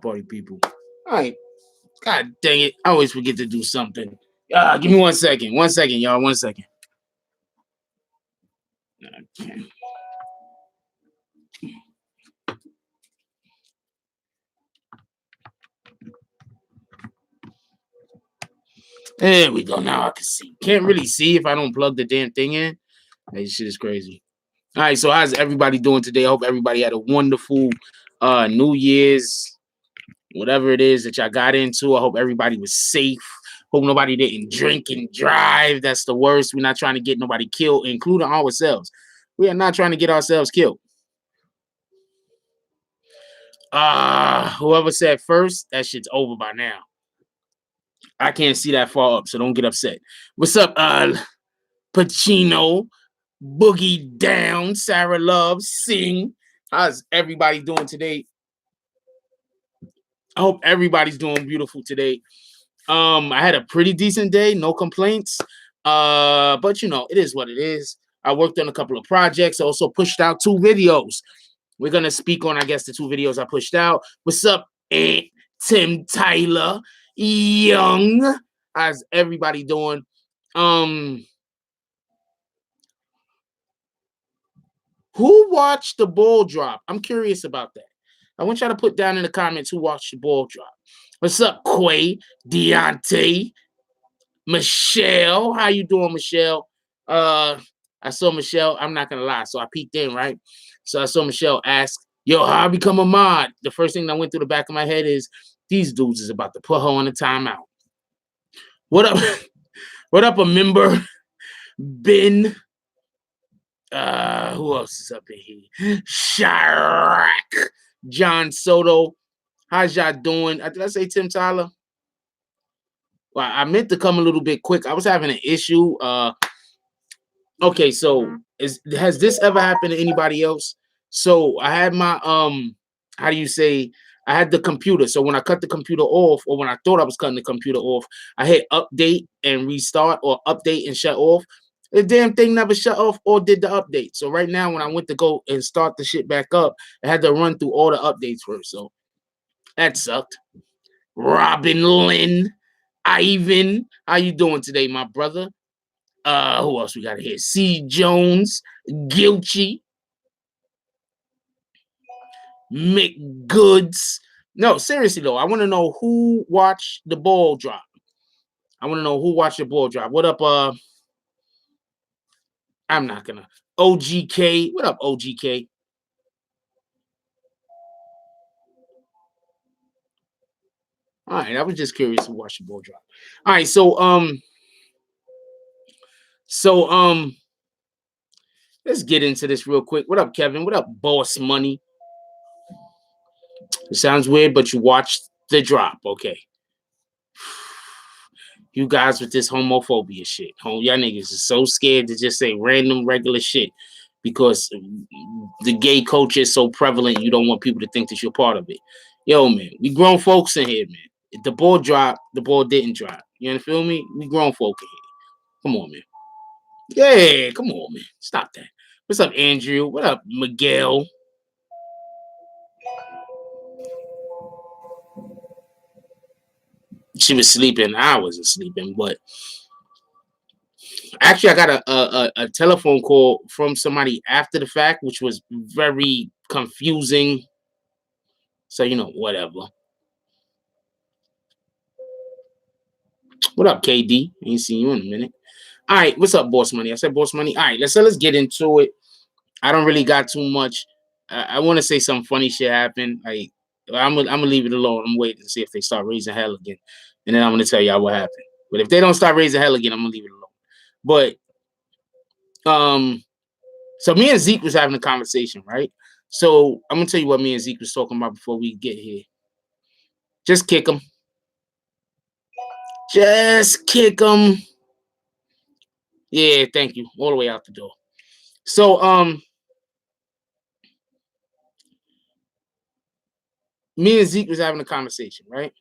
Party people. All right. God dang it. I always forget to do something. Give me 1 second. 1 second, y'all. 1 second. Okay. There we go. Now I can see. Can't really see if I don't plug the damn thing in. This shit is crazy. All right, so how's everybody doing today? I hope everybody had a wonderful New Year's, whatever it is that y'all got into. I hope everybody was safe. Hope nobody didn't drink and drive. That's the worst. We're not trying to get nobody killed, including ourselves. We are not trying to get ourselves killed. Whoever said first, that shit's over by now. I can't see that far up, so don't get upset. What's up, Pacino, Boogie Down, Sarah Love, Sing? How's everybody doing today? I hope everybody's doing beautiful today. I had a pretty decent day, no complaints. But you know, it is what it is. I worked on a couple of projects, also pushed out 2 videos. We're gonna speak on, I guess, the 2 videos I pushed out. What's up, Aunt Tim Tyler? Young. How's everybody doing? Who watched the ball drop? I'm curious about that. I want y'all to put down in the comments who watched the ball drop. What's up, Quay, Deontay, Michelle? How you doing, Michelle? I saw Michelle. I'm not gonna lie. So I peeked in, right? So I saw Michelle ask, "Yo, how I become a mod?" The first thing that went through the back of my head is these dudes is about to put her on a timeout. What up? What up, a member? Ben. Who else is up in here? Chirac. John Soto. How's y'all doing? Did I say Tim Tyler? Well, I meant to come a little bit quick. I was having an issue. Okay, so has this ever happened to anybody else? So I had my how do you say? I had the computer. So when I cut the computer off, or when I thought I was cutting the computer off, I hit update and restart, or update and shut off. The damn thing never shut off or did the update. So right now, when I went to go and start the shit back up, I had to run through all the updates first. So that sucked. Robin Lynn, Ivan, how you doing today, my brother? Who else we got here? C. Jones, Gilchy, McGoods. No, seriously though, I want to know who watched the ball drop. I want to know who watched the ball drop. What up, I'm not gonna. OGK. What up, OGK? All right, I was just curious to watch the ball drop. All right, so let's get into this real quick. What up, Kevin? What up, Boss Money? It sounds weird, but you watched the drop, okay? You guys with this homophobia shit, y'all niggas is so scared to just say random regular shit because the gay culture is so prevalent. You don't want people to think that you're part of it. Yo, man, we grown folks in here, man. If the ball dropped, the ball didn't drop. You feel me? We grown folk in here. Come on, man. Yeah, come on, man. Stop that. What's up, Andrew? What up, Miguel? She was sleeping. I wasn't sleeping, but actually, I got a telephone call from somebody after the fact, which was very confusing. So, you know, whatever. What up, KD? Ain't seen you in a minute. All right, what's up, Boss Money? I said Boss Money. All right, let's get into it. I don't really got too much. I want to say some funny shit happened. I'm gonna leave it alone. I'm waiting to see if they start raising hell again, and then I'm gonna tell y'all what happened. But if they don't start raising hell again, I'm gonna leave it alone. But so me and Zeke was having a conversation, right? So I'm gonna tell you what me and Zeke was talking about before we get here. Just kick him. Just kick him. Yeah, thank you. All the way out the door. So me and Zeke was having a conversation, right?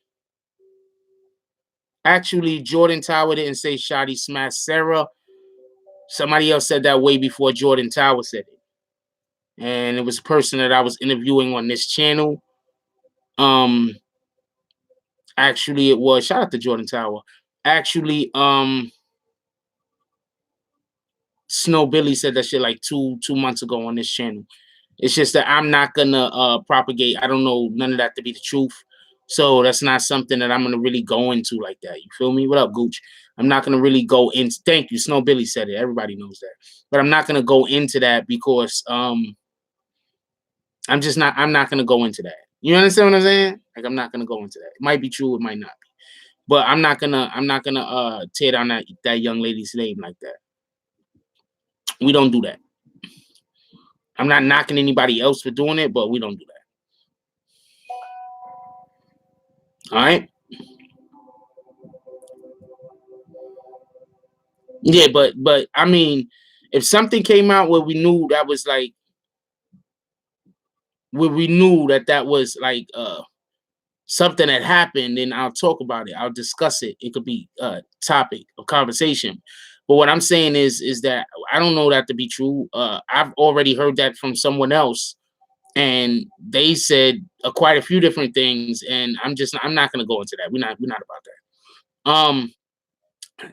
Actually, Jordan Tower didn't say Shotti smashed Sarah. Somebody else said that way before Jordan Tower said it. And it was a person that I was interviewing on this channel. Actually, it was. Shout out to Jordan Tower. Actually, Snow Billy said that shit like two months ago on this channel. It's just that I'm not gonna propagate. I don't know none of that to be the truth. So that's not something that I'm gonna really go into like that. You feel me? What up, Gooch? I'm not gonna really go into. Thank you, Snow Billy said it. Everybody knows that. But I'm not gonna go into that because I'm just not. I'm not gonna go into that. You understand what I'm saying? Like I'm not gonna go into that. It might be true. It might not be. But I'm not gonna. I'm not gonna tear down that young lady's name like that. We don't do that. I'm not knocking anybody else for doing it, but we don't do that. All right. Yeah, but I mean, if something came out where we knew that was like, where we knew that was like something that happened, then I'll talk about it. I'll discuss it. It could be a topic of conversation. But what I'm saying is that I don't know that to be true. I've already heard that from someone else, and they said quite a few different things, and I'm not going to go into that. We're not about that.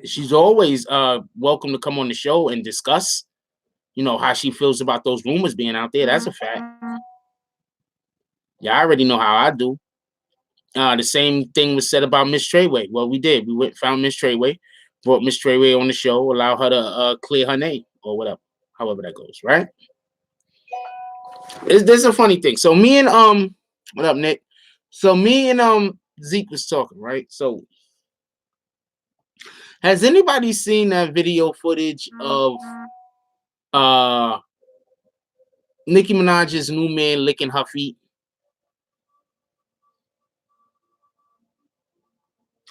She's always welcome to come on the show and discuss, you know, how she feels about those rumors being out there. That's a fact. Yeah, I already know how I do. The same thing was said about Miss Treyway. Well, we did. We went found Miss Treyway, brought Miss Treyway on the show, allow her to clear her name or whatever, however that goes, right? There's a funny thing. So me and what up, Nick? So me and Zeke was talking, right? So has anybody seen that video footage of Nicki Minaj's new man licking her feet?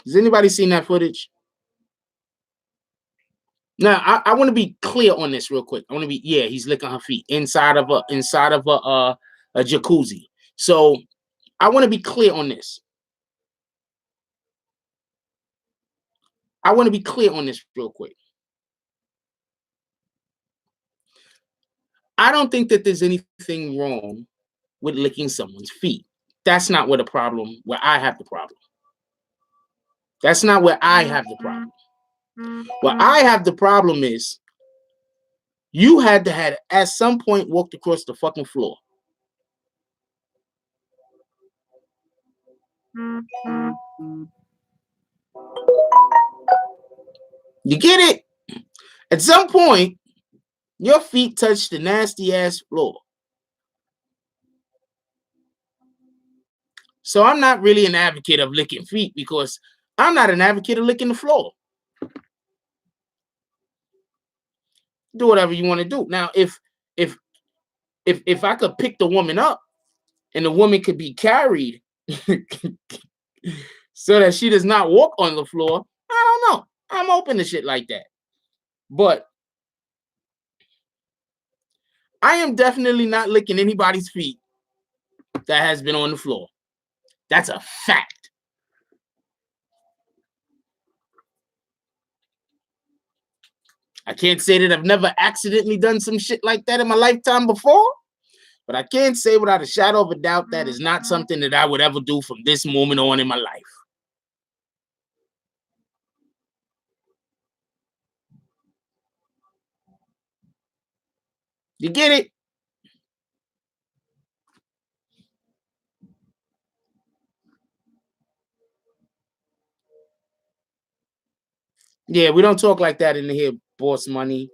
Has anybody seen that footage? Now, I want to be clear on this real quick. I want to be, yeah, he's licking her feet inside of a jacuzzi. So I want to be clear on this. I want to be clear on this real quick. I don't think that there's anything wrong with licking someone's feet. That's not where I have the problem. That's not where I have the problem. Where I have the problem is you had to have at some point walked across the fucking floor. You get it? At some point, your feet touch the nasty ass floor. So I'm not really an advocate of licking feet because I'm not an advocate of licking the floor. Do whatever you want to do. Now, if I could pick the woman up and the woman could be carried so that she does not walk on the floor, I don't know. I'm open to shit like that. But I am definitely not licking anybody's feet that has been on the floor. That's a fact. I can't say that I've never accidentally done some shit like that in my lifetime before, but I can't say without a shadow of a doubt that is not something that I would ever do from this moment on in my life. You get it? Yeah, we don't talk like that in here, boss money.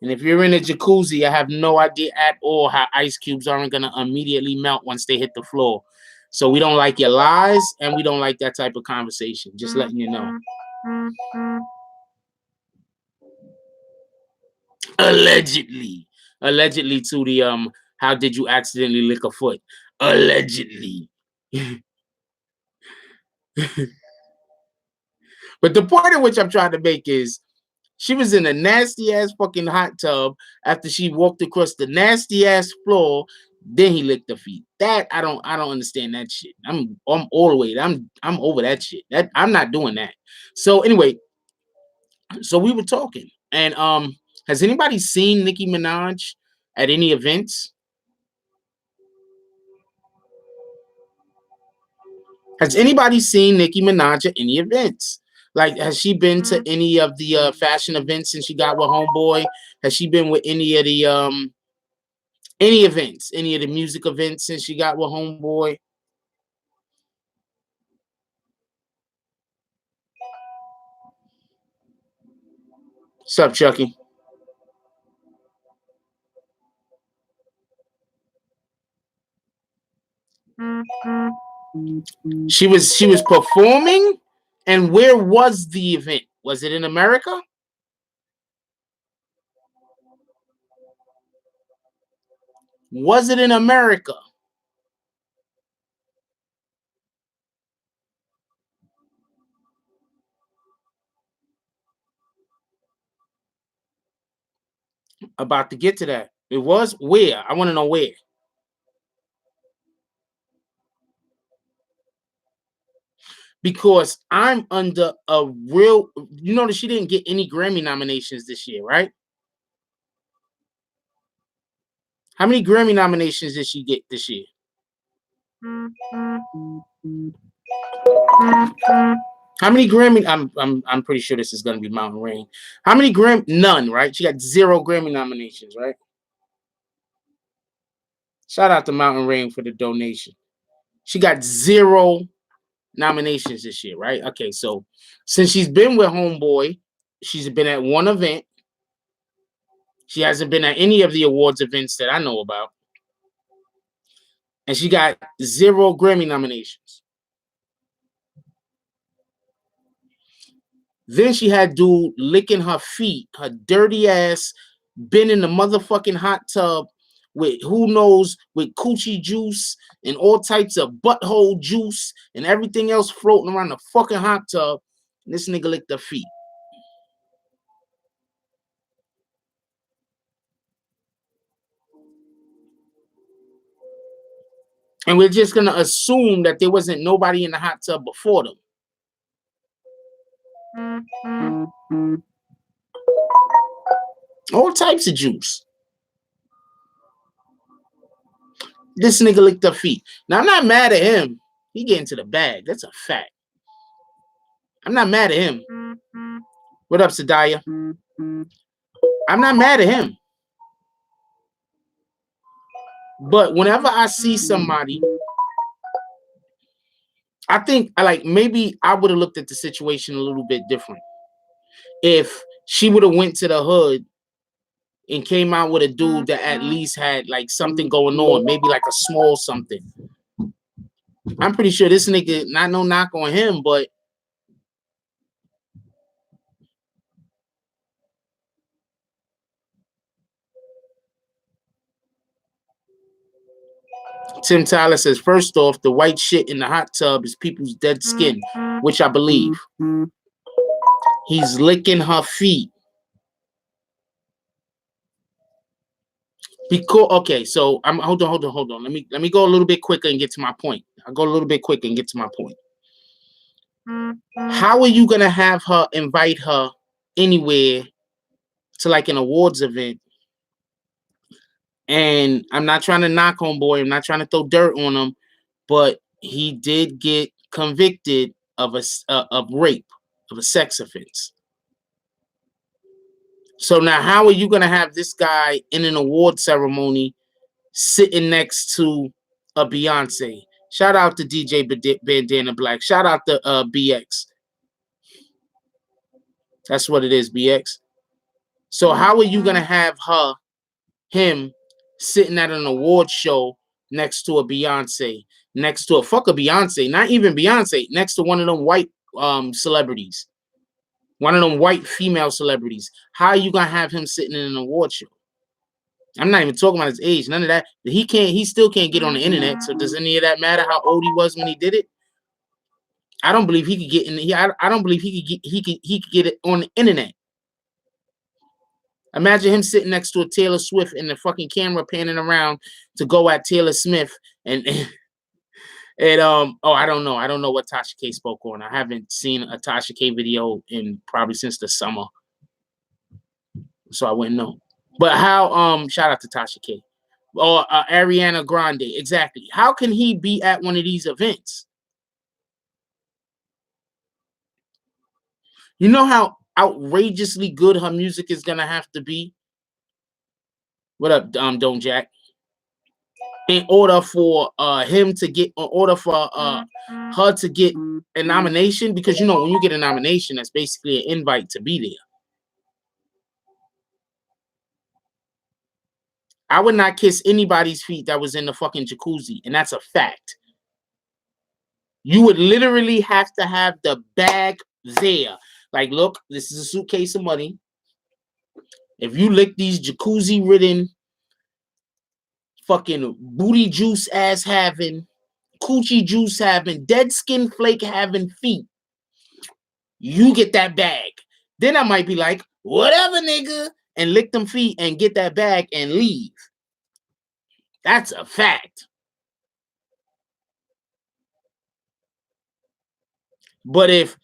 And if you're in a jacuzzi, I have no idea at all how ice cubes aren't going to immediately melt once they hit the floor. So we don't like your lies, and we don't like that type of conversation. Just letting you know. Allegedly to the how did you accidentally lick a foot? Allegedly. But the point in which I'm trying to make is she was in a nasty ass fucking hot tub after she walked across the nasty ass floor. Then he licked her feet. That I don't understand that shit. I'm all the way. I'm over that shit. That I'm not doing that. So anyway, so we were talking, and has anybody seen Nicki Minaj at any events? Has anybody seen Nicki Minaj at any events? Like, has she been to any of the fashion events since she got with Homeboy? Has she been with any of the any events, any of the music events since she got with Homeboy? Sup, Chucky? She was performing, and where was the event? Was it in America? Was it in America? About to get to that. It was where? I want to know where. Because I'm under a real, you notice she didn't get any Grammy nominations this year, right? How many Grammy nominations did she get this year? How many Grammy? I'm pretty sure this is gonna be Mountain Rain. How many Grammy? None, right? She got 0 Grammy nominations, right? Shout out to Mountain Rain for the donation. She got 0 nominations this year, right? Okay, so since she's been with Homeboy, she's been at 1 event. She hasn't been at any of the awards events that I know about. And she got 0 Grammy nominations. Then she had dude licking her feet, her dirty ass, been in the motherfucking hot tub with who knows, with coochie juice and all types of butthole juice and everything else floating around the fucking hot tub. And this nigga licked her feet. And we're just gonna assume that there wasn't nobody in the hot tub before them. All types of juice. This nigga licked her feet. Now I'm not mad at him. He get into the bag. That's a fact. I'm not mad at him. What up, Sadaya? I'm not mad at him. But whenever I see somebody, I think maybe I would have looked at the situation a little bit different. If she would have went to the hood and came out with a dude that at least had like something going on, maybe like a small something. I'm pretty sure this nigga, not no knock on him, but Tim Tyler says, first off, the white shit in the hot tub is people's dead skin, which I believe. He's licking her feet. Because okay, so I'm hold on. Let me go a little bit quicker and get to my point. I'll go a little bit quicker and get to my point. How are you gonna have her invite her anywhere to like an awards event? And I'm not trying to knock Homeboy, I'm not trying to throw dirt on him, but he did get convicted of rape, of a sex offense. So now, how are you gonna have this guy in an award ceremony sitting next to a Beyonce? Shout out to DJ Bandana Black. Shout out to BX. That's what it is, BX. So how are you gonna have him sitting at an award show next to a Beyonce, next to a Beyonce, not even Beyonce, next to one of them white celebrities, one of them white female celebrities? How are you gonna have him sitting in an award show? I'm not even talking about his age, none of that. He still can't get on the internet. So does any of that matter how old he was when he did it? I don't believe he could get in. I don't believe he could get it on the internet. Imagine him sitting next to a Taylor Swift and the fucking camera panning around to go at Taylor Smith and I don't know what Tasha K spoke on. I haven't seen a Tasha K video in probably since the summer, so I wouldn't know. But how shout out to Tasha K or Ariana Grande, exactly. How can he be at one of these events? You know how outrageously good her music is gonna have to be? What up, Don't Jack? In order for him to get, in order for her to get a nomination, because you know when you get a nomination, that's basically an invite to be there. I would not kiss anybody's feet that was in the fucking jacuzzi, and that's a fact. You would literally have to have the bag there. Like, look, this is a suitcase of money. If you lick these jacuzzi ridden, fucking booty juice ass having, coochie juice having, dead skin flake having feet, you get that bag. Then I might be like, whatever, nigga, and lick them feet and get that bag and leave. That's a fact. But if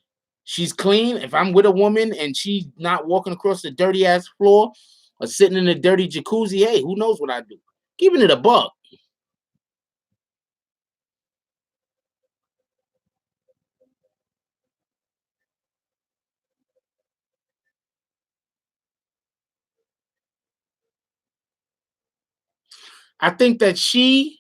she's clean, if I'm with a woman and she's not walking across the dirty ass floor or sitting in a dirty jacuzzi, hey, who knows what I do? Giving it a buck. I think that she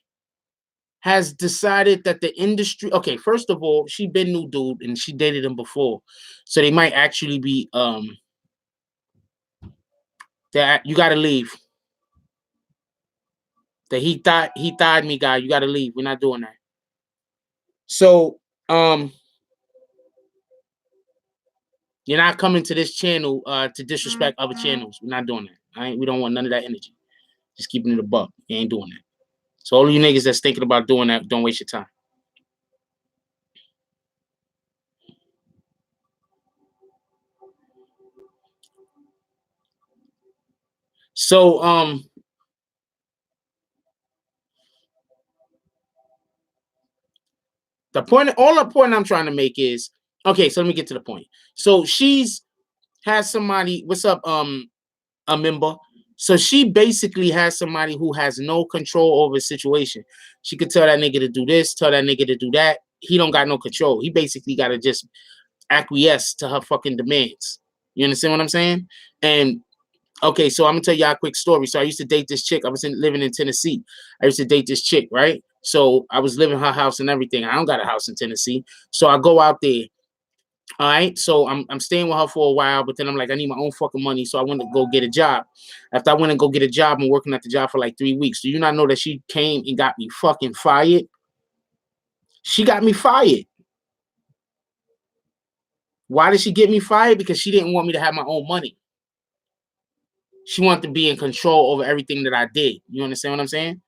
has decided that the industry, okay, first of all, she been new dude and she dated him before. So they might actually be that you gotta leave. That he thought me, guy. You gotta leave. We're not doing that. So you're not coming to this channel to disrespect other channels. We're not doing that. All right, we don't want none of that energy. Just keeping it a buck. You ain't doing that. So all you niggas that's thinking about doing that, don't waste your time. So the point I'm trying to make is, okay, so let me get to the point. So she's has somebody, what's up, a member. So she basically has somebody who has no control over the situation. She could tell that nigga to do this, tell that nigga to do that. He don't got no control. He basically got to just acquiesce to her fucking demands. You understand what I'm saying? And okay, so I'm gonna tell y'all a quick story. So I used to date this chick. I was living in Tennessee. I used to date this chick, right? So I was living in her house and everything. I don't got a house in Tennessee, so I go out there. All right, so I'm staying with her for a while, but then I'm like, I need my own fucking money, so I went to go get a job. After I went to go get a job, I'm working at the job for like 3 weeks. Do you not know that she came and got me fucking fired? She got me fired. Why did she get me fired? Because she didn't want me to have my own money. She wanted to be in control over everything that I did. You understand what I'm saying?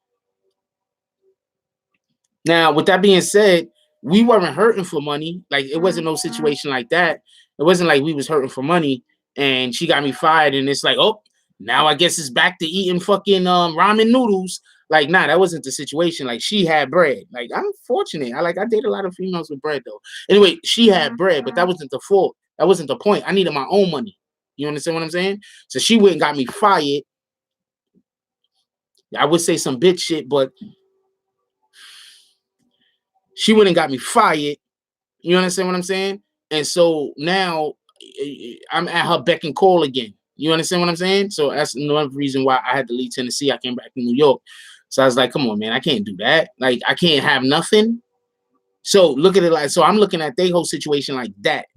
Now, with that being said, we weren't hurting for money. Like, it wasn't no situation like that. It wasn't like we was hurting for money and she got me fired and it's like, oh, now I guess it's back to eating fucking ramen noodles. Like, nah, that wasn't the situation. Like, she had bread. Like, I'm fortunate. I date a lot of females with bread though. Anyway, she had bread, but that wasn't the fault. That wasn't the point. I needed my own money. You understand what I'm saying? So she went and got me fired. I would say some bitch shit, but she went and got me fired. You understand what I'm saying? And so now I'm at her beck and call again. You understand what I'm saying? So that's another reason why I had to leave Tennessee. I came back to New York. So I was like, come on, man, I can't do that. Like, I can't have nothing. So look at it like, so I'm looking at their whole situation like that.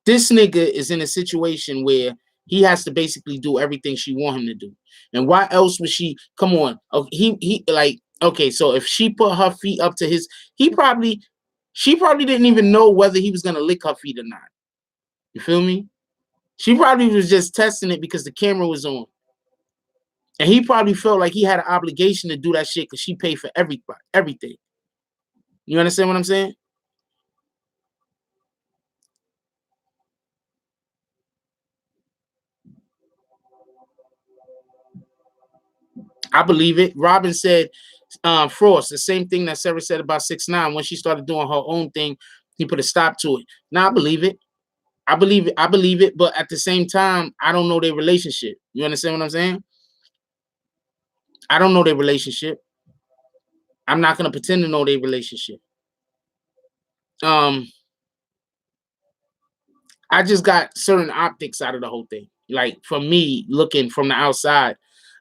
This nigga is in a situation where he has to basically do everything she want him to do. And why else would she, come on, he like, okay, so if she put her feet up to his, she probably didn't even know whether he was gonna lick her feet or not. You feel me? She probably was just testing it because the camera was on. And he probably felt like he had an obligation to do that shit because she paid for everything. You understand what I'm saying? I believe it. Robin said, Frost, the same thing that Sarah said about 6ix9ine. When she started doing her own thing, he put a stop to it. Now I believe it. I believe it. I believe it. But at the same time, I don't know their relationship. You understand what I'm saying? I don't know their relationship. I'm not gonna pretend to know their relationship. Um, I just got certain optics out of the whole thing. Like for me, looking from the outside,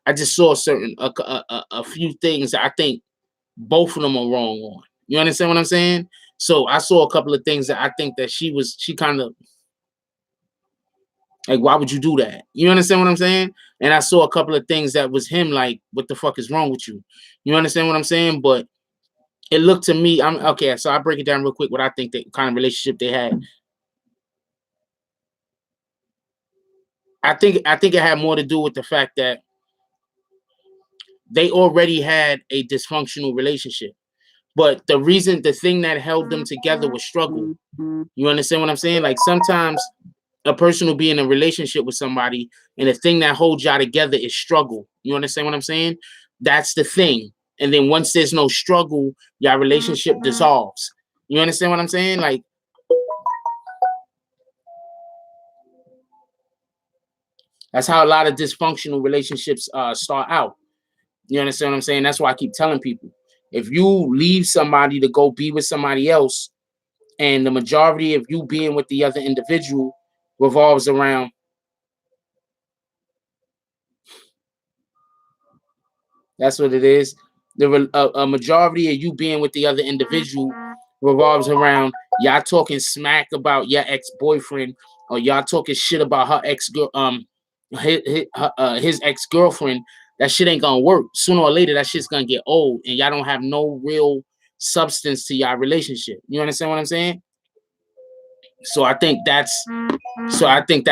I just saw certain a few things that I think both of them are wrong on. You understand what I'm saying? So I saw a couple of things that I think that she kind of like, why would you do that? You understand what I'm saying? And I saw a couple of things that was him like, what the fuck is wrong with you? You understand what I'm saying? But it looked to me, I'm okay. So I break it down real quick. What I think that kind of relationship they had. I think it had more to do with the fact that they already had a dysfunctional relationship. But the thing that held them together was struggle. You understand what I'm saying? Like sometimes a person will be in a relationship with somebody, and the thing that holds y'all together is struggle. You understand what I'm saying? That's the thing. And then once there's no struggle, y'all relationship dissolves. You understand what I'm saying? Like that's how a lot of dysfunctional relationships start out. You understand what I'm saying? That's why I keep telling people, if you leave somebody to go be with somebody else, and the majority of you being with the other individual revolves around that's what it is. A majority of you being with the other individual revolves around y'all talking smack about your ex-boyfriend, or y'all talking shit about her ex-girl, his ex-girlfriend. That shit ain't gonna work. Sooner or later, that shit's gonna get old, and y'all don't have no real substance to y'all relationship. You understand what I'm saying? So I think that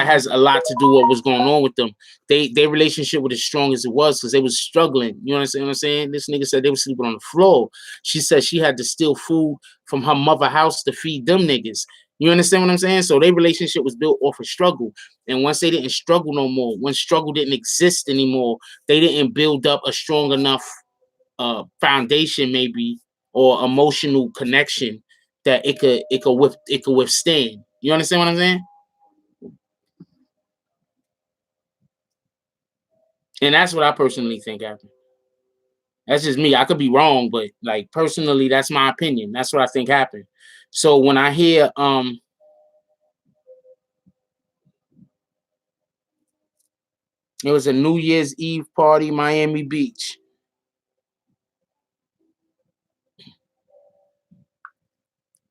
has a lot to do with what's going on with them. Their relationship was as strong as it was because they was struggling. You understand what I'm saying? This nigga said they was sleeping on the floor. She said she had to steal food from her mother house to feed them niggas. You understand what I'm saying? So their relationship was built off of struggle. And once they didn't struggle no more, when struggle didn't exist anymore, they didn't build up a strong enough foundation, maybe, or emotional connection that it could withstand. You understand what I'm saying? And that's what I personally think happened. That's just me. I could be wrong, but like personally, that's my opinion. That's what I think happened. So when I hear it was a New Year's Eve party, Miami Beach.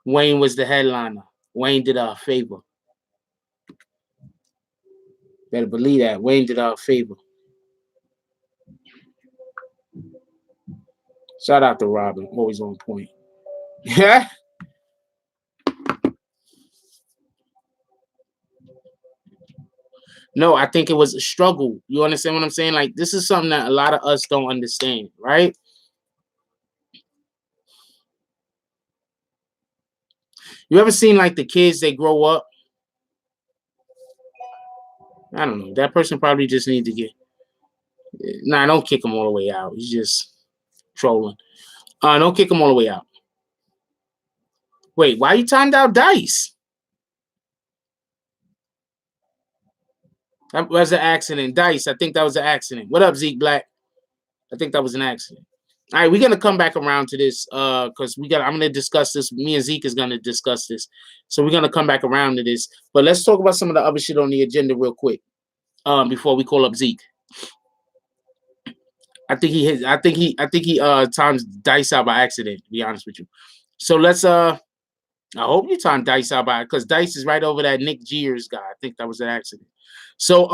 Wayne was the headliner. Wayne did her a favor. Better believe that. Wayne did her a favor. Shout out to Robin, always on point. Yeah. No, I think it was a struggle. You understand what I'm saying? Like this is something that a lot of us don't understand, right? You ever seen like the kids they grow up? I don't know. That person probably just need to get. Nah, don't kick him all the way out. He's just trolling. Don't kick him all the way out. Wait, why you timed out Dice? That was an accident. Dice, I think that was an accident. What up, Zeke Black? I think that was an accident. All right, we're gonna come back around to this because I'm gonna discuss this. Me and Zeke is gonna discuss this. So we're gonna come back around to this. But let's talk about some of the other shit on the agenda real quick. Before we call up Zeke. I think he times Dice out by accident, to be honest with you. So let's I hope you time Dice out by because Dice is right over that Nick Gears guy. I think that was an accident. So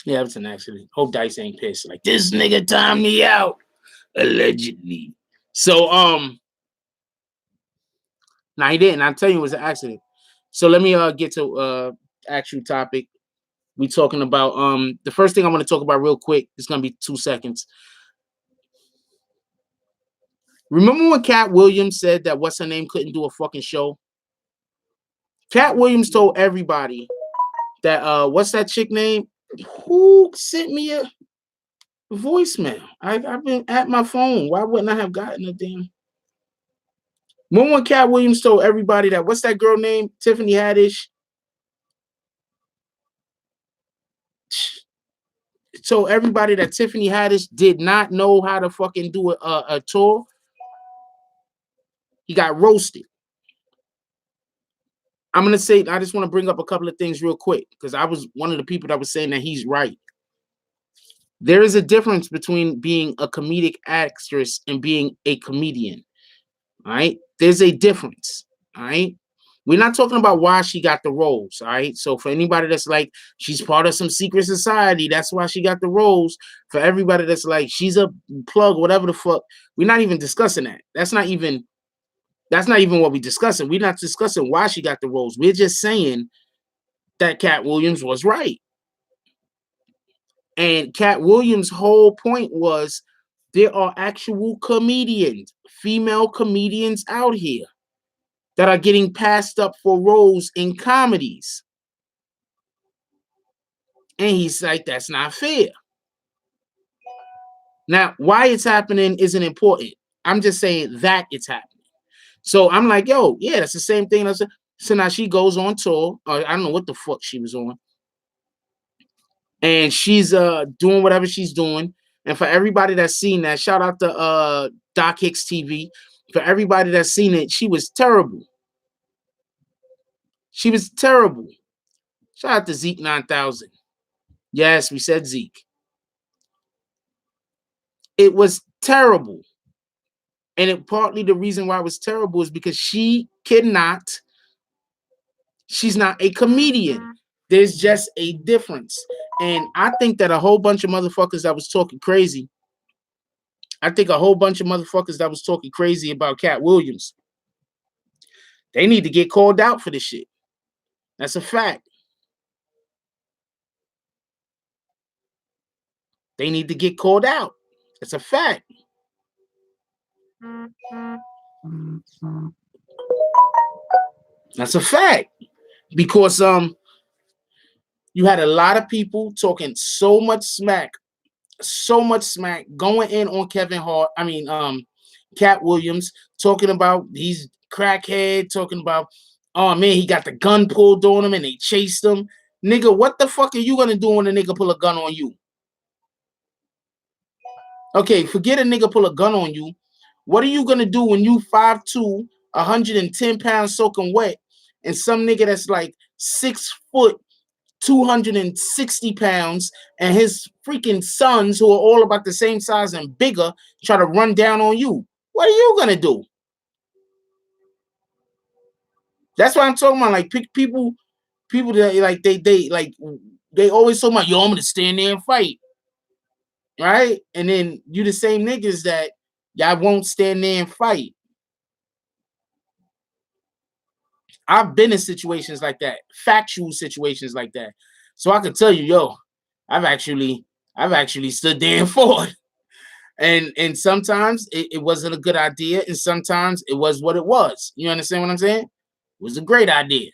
yeah, it was an accident. Hope Dice ain't pissed. Like this nigga timed me out. Allegedly. So no, he didn't. I'll tell you it was an accident. So let me get to actual topic. We talking about the first thing I want to talk about real quick. It's gonna be 2 seconds. Remember when Cat Williams said that what's her name couldn't do a fucking show? Cat Williams told everybody that what's that chick name? Who sent me a voicemail? I've been at my phone. Why wouldn't I have gotten a damn? When Cat Williams told everybody that, what's that girl name? Tiffany Haddish. Told everybody that Tiffany Haddish did not know how to fucking do a tour. He got roasted. I'm gonna say, I just want to bring up a couple of things real quick because I was one of the people that was saying that he's right. There is a difference between being a comedic actress and being a comedian. All right, there's a difference. All right, we're not talking about why she got the roles. All right, so for anybody that's like she's part of some secret society, that's why she got the roles. For everybody that's like she's a plug, whatever the fuck, we're not even discussing that. That's not even what we're discussing. We're not discussing why she got the roles. We're just saying that Cat Williams was right. And Cat Williams' whole point was there are actual comedians, female comedians out here that are getting passed up for roles in comedies. And he's like, that's not fair. Now, why it's happening isn't important. I'm just saying that it's happening. So I'm like, yo, yeah, that's the same thing. So now she goes on tour. I don't know what the fuck she was on. And she's doing whatever she's doing. And for everybody that's seen that, shout out to Doc Hicks TV. For everybody that's seen it, she was terrible. She was terrible. Shout out to Zeke 9000. Yes, we said Zeke. It was terrible. And partly the reason why it was terrible is because she's not a comedian. There's just a difference. And I think that a whole bunch of motherfuckers that was talking crazy, about Cat Williams, they need to get called out for this shit. That's a fact. They need to get called out. That's a fact. That's a fact. Because you had a lot of people talking so much smack, going in on Kevin Hart. Cat Williams, talking about he's crackhead, talking about, oh man, he got the gun pulled on him and they chased him. Nigga, what the fuck are you gonna do when a nigga pull a gun on you? Okay, forget a nigga pull a gun on you. What are you gonna do when you 5'2", 110 pounds soaking wet, and some nigga that's like 6 foot, 260 pounds, and his freaking sons, who are all about the same size and bigger, try to run down on you? What are you gonna do? That's what I'm talking about. Like people that like they always talk about, yo, I'm gonna stand there and fight, right? And then you the same niggas that y'all won't stand there and fight. I've been in situations like that, factual situations like that. So I can tell you, yo, I've actually stood there and fought. And sometimes it wasn't a good idea, and sometimes it was what it was. You understand what I'm saying? It was a great idea.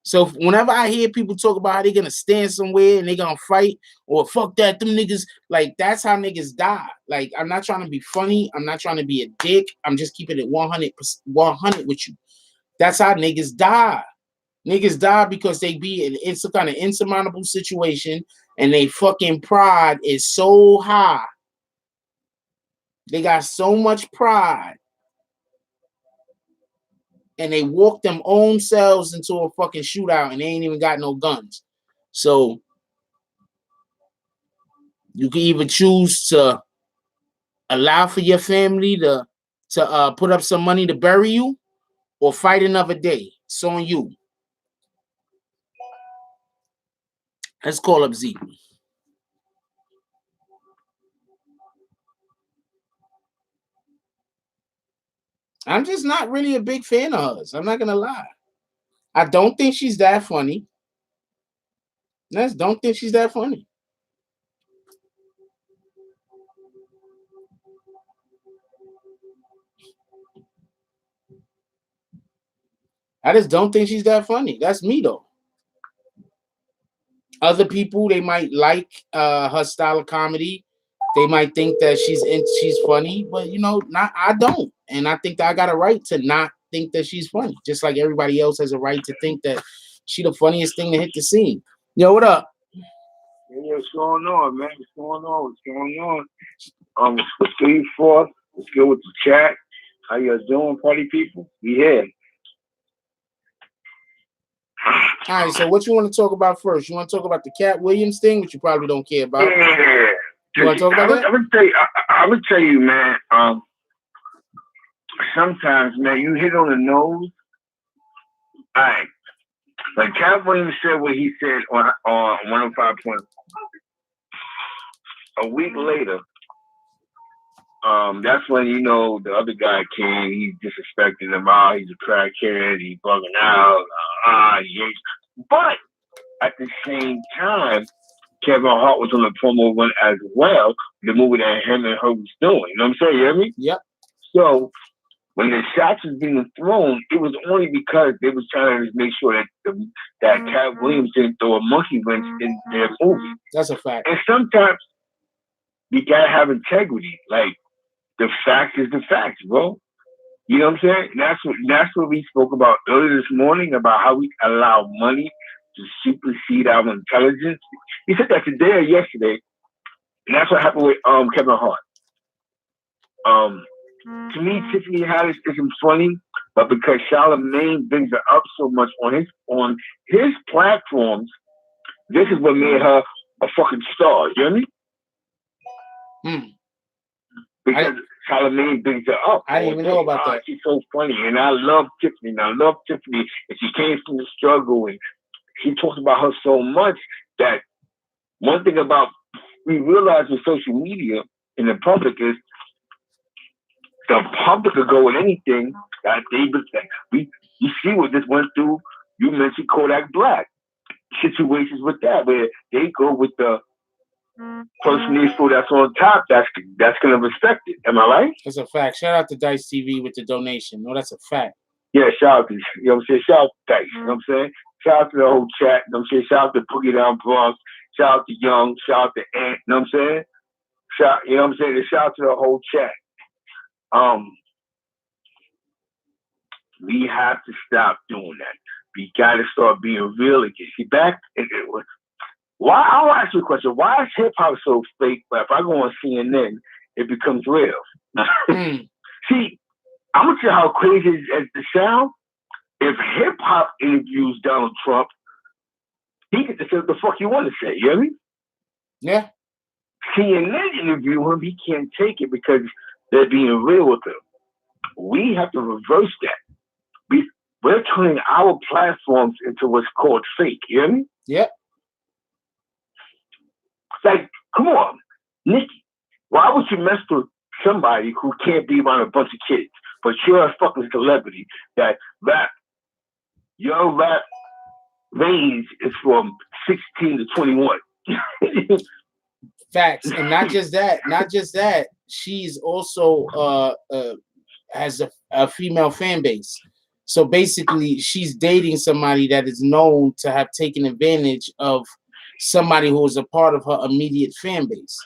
So whenever I hear people talk about how they're gonna stand somewhere and they're gonna fight, or fuck that, them niggas, like that's how niggas die. Like, I'm not trying to be funny, I'm not trying to be a dick, I'm just keeping it 100 with you. That's how niggas die. Niggas die because they be in some kind of insurmountable situation and they fucking pride is so high. They got so much pride. And they walk them own selves into a fucking shootout and they ain't even got no guns. So you can either choose to allow for your family to put up some money to bury you, or fight another day. It's on you. Let's call up Zeke. I'm just not really a big fan of hers. I'm not gonna lie. I don't think she's that funny. Don't think she's that funny. I just don't think she's that funny. That's me though. Other people, they might like her style of comedy. They might think that she's funny, but you know, I don't. And I think that I got a right to not think that she's funny, just like everybody else has a right to think that she the funniest thing to hit the scene. Yo, what up? Yeah, what's going on, man? What's going on? What's going on? It's the 4th. Let's go with the chat. How you guys doing, party people? We here. All right, so what you want to talk about first? You want to talk about the Cat Williams thing, which you probably don't care about? Yeah. You want to talk about that? I would tell you, man. Sometimes, man, you hit on the nose. All right. Like Cat Williams said what he said on 105 point. A week later, that's when the other guy came. He disrespected him out. He's a crackhead. He bugging out. But at the same time, Kevin Hart was on the promo one as well. The movie that him and her was doing. You know what I'm saying? You hear me? Yep. So when the shots was being thrown, it was only because they was trying to make sure that Cat Williams didn't throw a monkey wrench in their movie. That's a fact. And sometimes you gotta have integrity. Like the fact is the fact, bro. You know what I'm saying? And that's what we spoke about earlier this morning about how we allow money to supersede our intelligence. He said that today or yesterday, and that's what happened with Kevin Hart. To me, Tiffany Haddish isn't funny, but because Charlamagne brings her up so much on his platforms, this is what made her a fucking star. You hear me? Because Charlamagne brings her up. I didn't even know about that. She's so funny, and I love Tiffany. And she came from the struggle, and he talks about her so much that one thing about we realize with social media in the public is the public could go with anything that you see what this went through. You mentioned Kodak Black situations with that where they go with the person they feel that's on top that's gonna respect it. Am I right? That's a fact. Shout out to Dice TV with the donation. No, that's a fact. Yeah, shout out to shout out to Dice. You know what I'm saying? Shout out to the whole chat. You know what I'm saying? Shout out to Boogie Down Bronx. Shout out to Young. Shout out to Ant. You know what I'm saying? Shout out to the whole chat. We have to stop doing that. We got to start being real again. See, I'll ask you a question. Why is hip hop so fake? But if I go on CNN, it becomes real. See, I'm gonna tell you how crazy it sounds. If hip hop interviews Donald Trump, he gets to say what the fuck you want to say. You hear me? Yeah. CNN interview him, he can't take it because they're being real with him. We have to reverse that. We're turning our platforms into what's called fake. You hear me? Yep. Like, come on, Nikki. Why would you mess with somebody who can't be around a bunch of kids, but you're a fucking celebrity that your rap range is from 16 to 21. Facts. And not just that, she's also has a female fan base. So basically she's dating somebody that is known to have taken advantage of somebody who is a part of her immediate fan base.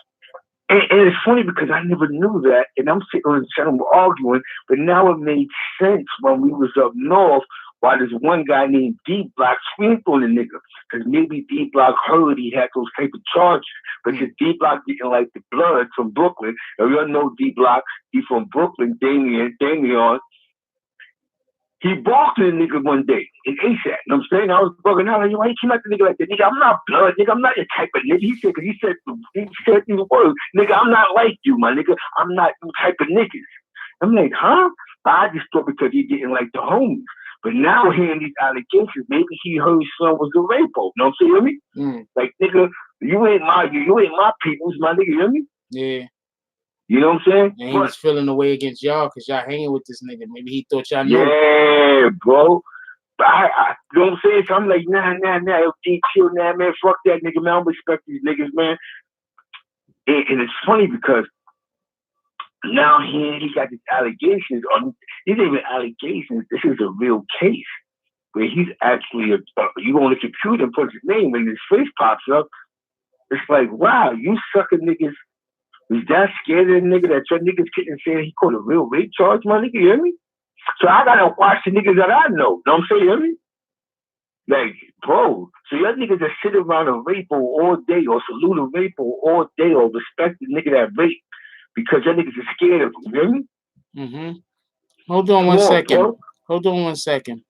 And it's funny because I never knew that, and I'm sitting on the channel arguing, but now it made sense when we was up north why this one guy named D Block screamed on the nigga. Because maybe D Block heard he had those type of charges. Because D Block didn't like the blood from Brooklyn. And we all know D Block, he from Brooklyn, Damian. He balked at the nigga one day in ASAP. You know what I'm saying? I was bugging out. Why you came at the nigga like that? Nigga, I'm not blood. Nigga, I'm not your type of nigga. He said these words. Nigga, I'm not like you, my nigga. I'm not you type of niggas. I'm like, huh? I just thought because he didn't like the homies. But now hearing these allegations, maybe he heard his son was a rapo. You know what I'm saying? You hear me? Like, nigga, you ain't my people's, my nigga. You hear me? Yeah. You know what I'm saying? And he was feeling the way against y'all because y'all hanging with this nigga. Maybe he thought y'all knew. Yeah, bro. But I you know what I'm saying? So I'm like, nah, yo, chill, nah, man, fuck that nigga, man. I don't respect these niggas, man. And it's funny because now he got these allegations. These ain't even allegations. This is a real case where he's actually you go on the computer and put his name and his face pops up. It's like, wow, you sucker niggas Is that scared of the nigga that your niggas couldn't say he called a real rape charge, my nigga? You hear me? So I gotta watch the niggas that I know. Know what I'm saying? You hear me? Like, bro, so your niggas that sit around a rape all day or salute a rape all day or respect the nigga that rape because your niggas are scared of him. You hear me? Mm-hmm. Hold on one second. Bro. Hold on 1 second.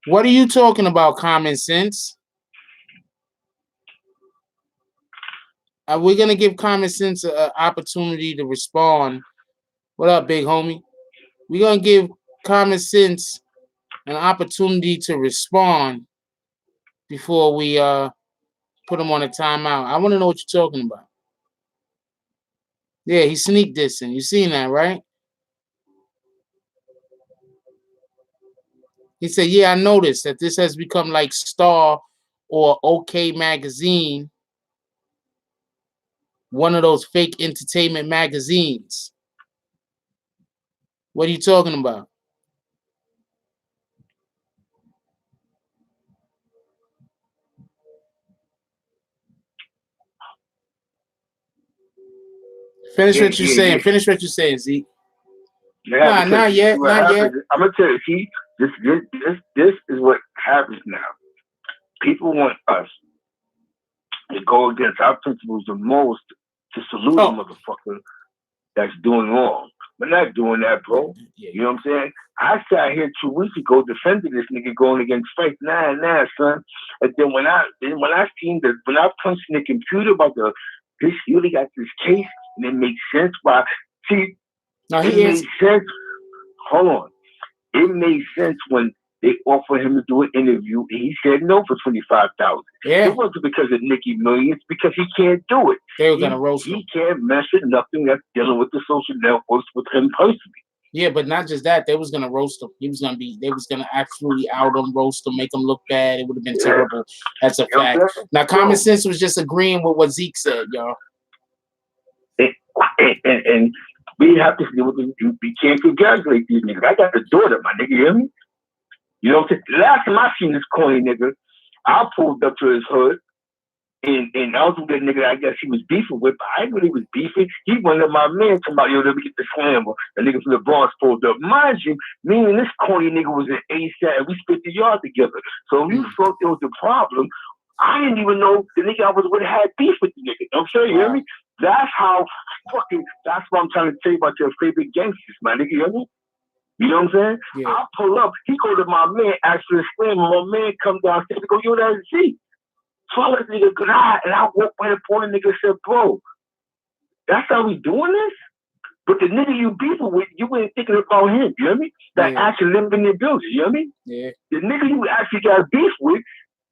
What are you talking about, common sense? Are we going to give common sense an opportunity to respond? What up, big homie? We're going to give common sense an opportunity to respond before we put him on a timeout. I want to know what you're talking about. Yeah, he sneak dissing. You seen that, right? He said, yeah, I noticed that this has become like Star or OK Magazine, one of those fake entertainment magazines. What are you talking about? Finish what you're saying. Finish what you're saying, Zeke. Yeah, not yet. Not yet. I'm gonna tell you, see, this is what happens now. People want us to go against our principles the most to salute the motherfucker that's doing wrong. We're not doing that, bro. Yeah. You know what I'm saying? I sat here 2 weeks ago defending this nigga going against Frank. Nah, son. And then when I punched in the computer about this really got this case, and it makes sense why. See, made sense. Hold on. It made sense when they offered him to do an interview and he said no for $25,000. Yeah. It wasn't because of Nicki Millions, because he can't do it. They were gonna roast him. He can't mess with nothing that's dealing with the social networks with him personally. Yeah, but not just that. They was gonna roast him. They was gonna absolutely out him, roast him, make him look bad. It would have been terrible. That's a fact. Now, common sense was just agreeing with what Zeke said, y'all. And we have to, we can't congratulate these niggas. I got a daughter, my nigga, you hear me? You know what I'm saying? Last time I seen this corny nigga, I pulled up to his hood, and I was with that nigga I guess he was beefing with, but I didn't really was beefing. He went up my man talking about, yo, let me get the slammer. The nigga from the Bronx pulled up. Mind you, me and this corny nigga was in ASAP, and we split the yard together. So if you thought there was a problem, I didn't even know the nigga I was with had beef with the nigga. You know what I'm saying? You hear me? That's what I'm trying to tell you about your favorite gangsters, my nigga. You hear me? You know what I'm saying? Yeah. I pull up. He go to my man, ask for the slammer. My man come downstairs and go, yo, that's Z. So I let the nigga go, and I walk by the point, the nigga said, bro, that's how we doing this? But the nigga you beefing with, you ain't thinking about him. You hear me? That actually living in your building. You hear me? Yeah. The nigga you actually got beef with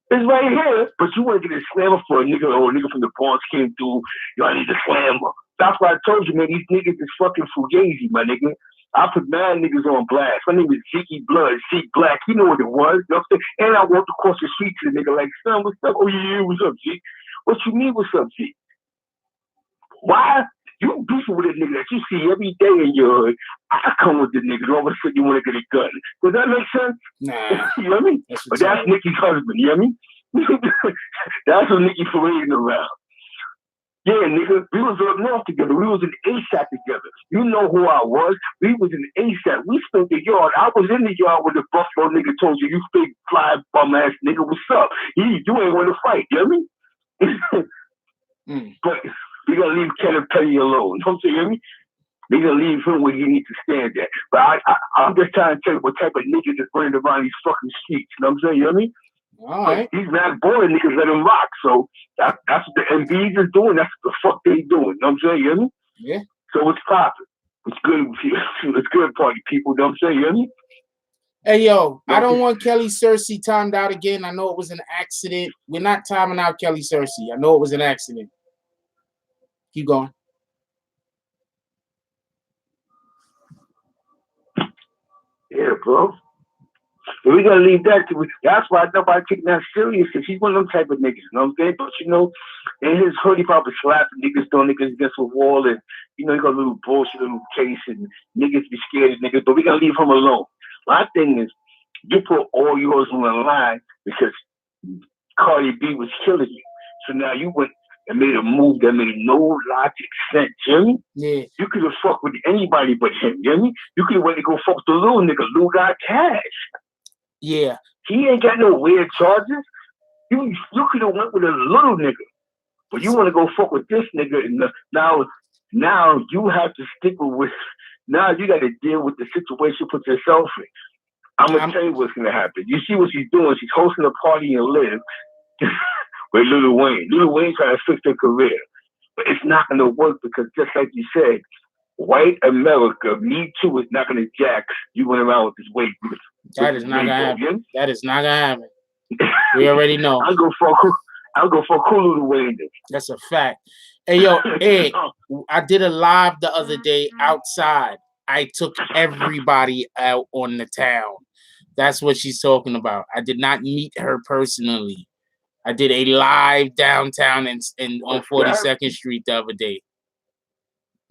is right here, but you want to get a slammer for a nigga or a nigga from the Bronx came through. Yo, I need a slammer. That's why I told you, man, these niggas is fucking fugazi, my nigga. I put mad niggas on blast. My name is Zeke Blood, Zeke Black. You know what it was. You know what I'm saying? And I walked across the street to the nigga like, son, what's up? Oh, yeah, what's up, Zeke? What you mean, what's up, Zeke? Why? You beefing with a nigga that you see every day in your hood. I come with the nigga, all of a sudden you want to get a gun. Does that make sense? Nah. You know what I mean? But that's Nicki's husband, you know what I mean? That's what Nicki parading around. Yeah, nigga, we was up north together. We was in ASAP together. You know who I was. We was in ASAP. We spent the yard. I was in the yard when the Buffalo nigga told you big fly bum ass nigga, what's up? You ain't want to fight, you know what I mean? But we gonna leave Kenneth Petty alone. Don't you hear me? We gonna leave him where he needs to stand at. But I'm just trying to tell you what type of niggas is running around these fucking streets. You know what I'm saying? You know what I mean? All right. These mad boy niggas let him rock. So that's what the MBs is doing. That's what the fuck they doing. You know what I'm saying? You hear me? Yeah. So it's popping. It's good. It's good, party people. You know what I'm saying? You hear me? Hey, yo, I don't want Kelly Cersei timed out again. I know it was an accident. We're not timing out Kelly Cersei. I know it was an accident. Keep going. Yeah, bro. So we're gonna leave that to. That's why nobody taking that serious. Cause he's one of them type of niggas. You know what I'm saying? But you know, in his hood, he probably slapping niggas, throwing niggas against the wall, and you know, he got a little bullshit, little case, and niggas be scared of niggas. But we gonna leave him alone. My thing is, you put all yours on the line because Cardi B was killing you. So now you went that made a move that made no logic sense, you hear me? Yeah. You could have fucked with anybody but him, you hear me? You could have went to go fuck with the little nigga. Lou got cash. Yeah. He ain't got no weird charges. You could have went with a little nigga. But you want to go fuck with this nigga, and now you have to stick with. Now you got to deal with the situation you put yourself in. I'm gonna tell you what's gonna happen. You see what she's doing? She's hosting a party in Live with Lil Wayne. Lil Wayne trying to fix her career, but it's not gonna work because just like you said, white America, Me Too, is not gonna jack you went around with this weight. That is not gonna happen. That is not gonna happen. We already know. I'll go for cool Lil Wayne. That's a fact. Hey yo, Ed, I did a live the other day outside. I took everybody out on the town. That's what she's talking about. I did not meet her personally. I did a live downtown and on 42nd Street the other day.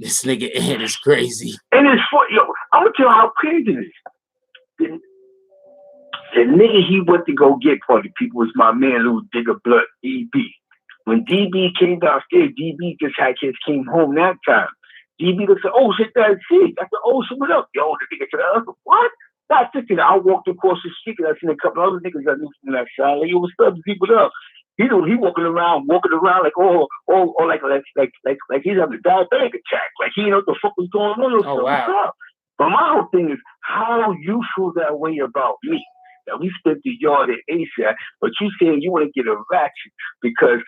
This nigga Ed is crazy. And it's for yo, I'm gonna tell you how crazy it is. The nigga he went to go get for the people was my man Lou Digger Blood, DB. When DB came downstairs, DB just came home that time. DB said, "Oh shit, that's it." I said, "Oh, so what up?" Yo, the nigga said, "What?" That's it. I walked across the street and I seen a couple other niggas I knew from that side. Like, yo, what's up? People up. He walking around like like he's having a diabetic attack. Like he didn't know what the fuck was going on. Oh, wow. What's up? But my whole thing is how you feel that way about me. Now we spent the yard at ASAP, but you saying you want to get a ratchet because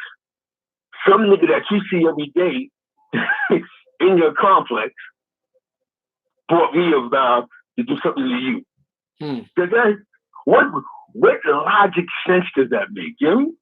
some nigga that you see every day in your complex brought me around to do something to you. Does that what logic sense does that make? You know me?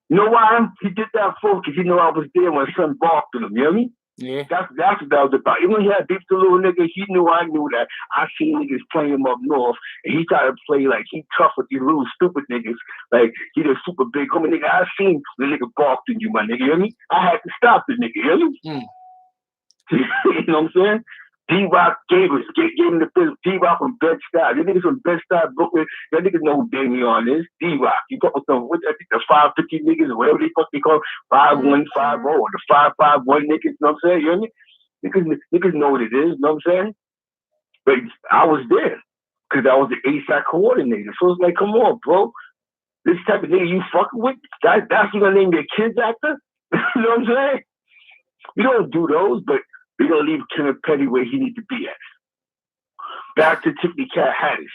You know why he did that for? Because he knew I was there when son barked at him. You know me? Yeah. That's what that was about. Even when he had beef with the little nigga, he knew I knew that. I seen niggas playing him up north, and he tried to play like he tough with these little stupid niggas. Like he the super big homie nigga. I seen the nigga barked at you, my nigga. You know me? I had to stop the nigga. You know me? You know what I'm saying? D-Rock gave him the business. D-Rock from Bed-Stuy. You niggas from Bed-Stuy, Brooklyn. Y'all niggas know who Damian is. D-Rock. You fuck with them, I think the 550 niggas or whatever they fuck they call 5150 or the 551 niggas. You know what I'm saying? You know what I mean? Niggas know what it is. You know what I'm saying? But I was there because I was the ASAP coordinator. So it's like, come on, bro. This type of nigga you fucking with, that's you gonna name your kids after? You know what I'm saying? We don't do those, but we're going to leave Kenneth Petty where he needs to be at. Back to Tiffany Cat Haddish.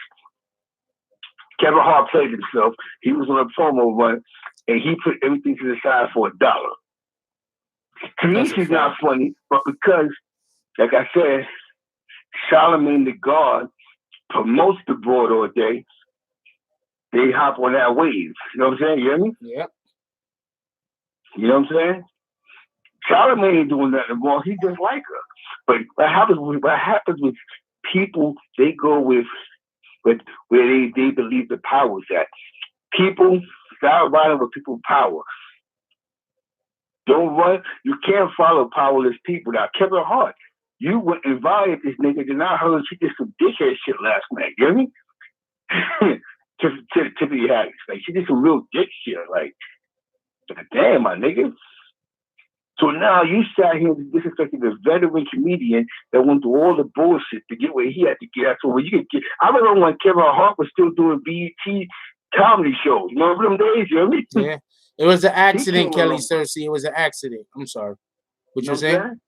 Kevin Hart played himself. He was on a promo run, and he put everything to the side for $1. To me, she's not funny, but because, like I said, Charlamagne the God promotes the broad all day, they hop on that wave. You know what I'm saying? You hear me? Yeah. You know what I'm saying? Charlamagne ain't doing nothing wrong. He just like her. But what happens with people, they go with where they believe the power is at. People start riding with people with power. Don't run. You can't follow powerless people. Now, Kevin Hart, you went and violated this nigga, and I heard she did some dickhead shit last night. You hear me? Tiffany Haddish. Like, she did some real dick shit. Like, damn, my nigga. So now you sat here disrespecting a veteran comedian that went through all the bullshit to get where he had to get. So where you could get. I remember when Kevin Hart was still doing BET comedy shows. You remember them days? You know what I mean? Yeah. It was an accident, Kelly Cersei. It was an accident. I'm sorry. What you saying?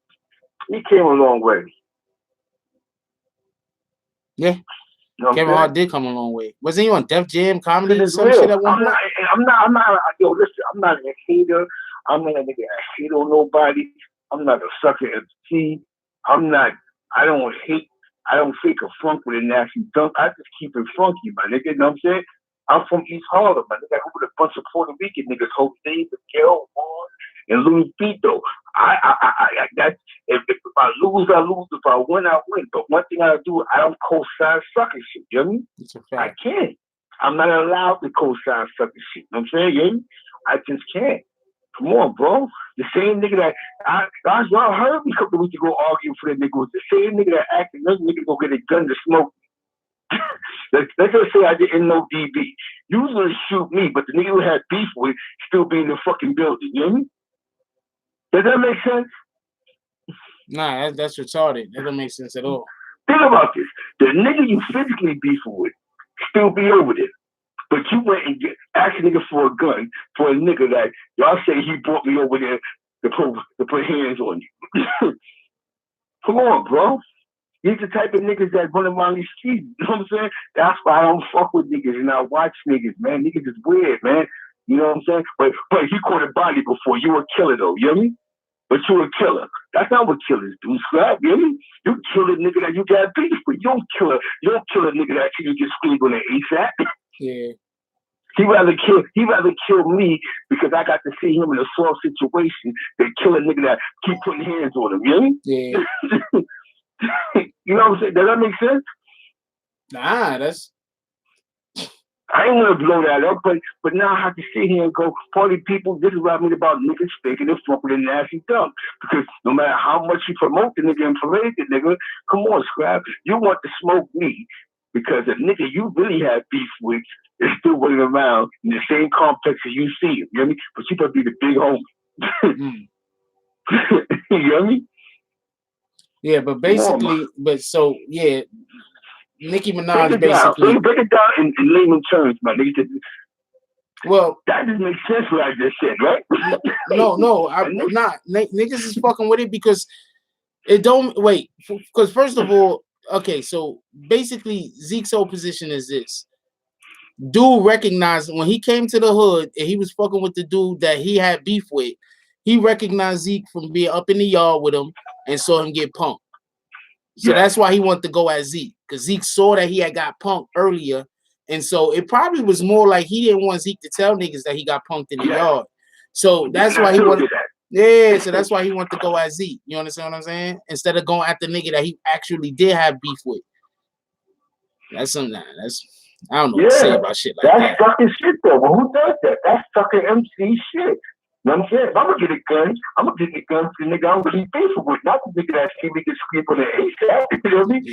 He came a long way. Yeah. You know Kevin Hart did come a long way. Wasn't he on Def Jam comedy or some real. shit at one point? I'm not. Yo, listen. I'm not a hater. I'm not a nigga that hate on nobody. I'm not a sucker MC. I don't hate. I don't fake a funk with a nasty dunk. I just keep it funky, my nigga. You know what I'm saying? I'm from East Harlem, my nigga. I go with a bunch of Puerto Rican niggas, Hope Dave, Miguel, Vaughn, and Louis Vito. If I lose, I lose. If I win, I win. But one thing I do, I don't co-sign sucker shit. You know what I mean? I can't. I'm not allowed to co-sign sucker shit. You know what I'm saying? You know? I just can't. Come on, bro. The same nigga that y'all heard me a couple of weeks ago arguing for that nigga was the same nigga that acted another nigga go get a gun to smoke. Let's just say I didn't know DB. You was gonna shoot me, but the nigga who had beef with still be in the fucking building, you know what I mean? Does that make sense? Nah, that's retarded. That don't make sense at all. Think about this. The nigga you physically beefing with still be over there. But you went and asked a nigga for a gun for a nigga that y'all say he brought me over there to put hands on you. Come on, bro. These the type of niggas that run around these streets. You know what I'm saying? That's why I don't fuck with niggas and I watch niggas, man. Niggas is weird, man. You know what I'm saying? But he caught a body before. You a killer though, you know me? But you a killer. That's not what killers do, Scrap. You know me? You kill a nigga that you got beef with. You don't kill a nigga that you just squeeze on the ASAP. Yeah. He rather kill me because I got to see him in a soft situation than kill a nigga that keep putting hands on him. You know me? Yeah. You know what I'm saying? Does that make sense? Nah, that's. I ain't gonna blow that up, but now I have to sit here and go, party people, this is what I mean about niggas faking and fucking and nasty dumb. Because no matter how much you promote the nigga and parade the nigga, come on, Scrap, you want to smoke me because the nigga you really have beef with is still running around in the same complex as you see him, you know what I mean? But you better be the big homie. You know what I mean? Yeah, but basically, Nicki Minaj basically. Break it down in layman terms, my nigga. Well, that doesn't make sense what I just said, right? No, I'm not. Niggas is fucking with it because it don't wait. Because first of all, okay, so basically Zeke's whole position is this: dude recognized when he came to the hood and he was fucking with the dude that he had beef with. He recognized Zeke from being up in the yard with him and saw him get punked. So that's why he wanted to go at Zeke, because Zeke saw that he had got punked earlier. And so it probably was more like he didn't want Zeke to tell niggas that he got punked in the yard. So that's why he wanted. Yeah, so that's why he wanted to go at Zeke. You understand what I'm saying? Instead of going at the nigga that he actually did have beef with. That's something I don't know what to say about shit like that. That's fucking shit though. But who does that? That's fucking MC shit. You know what I'm saying? If I'm gonna get a gun, I'm gonna get a gun for the nigga I'm really beefing with, not the nigga that see me get scream on the ASAP. You know what I mean?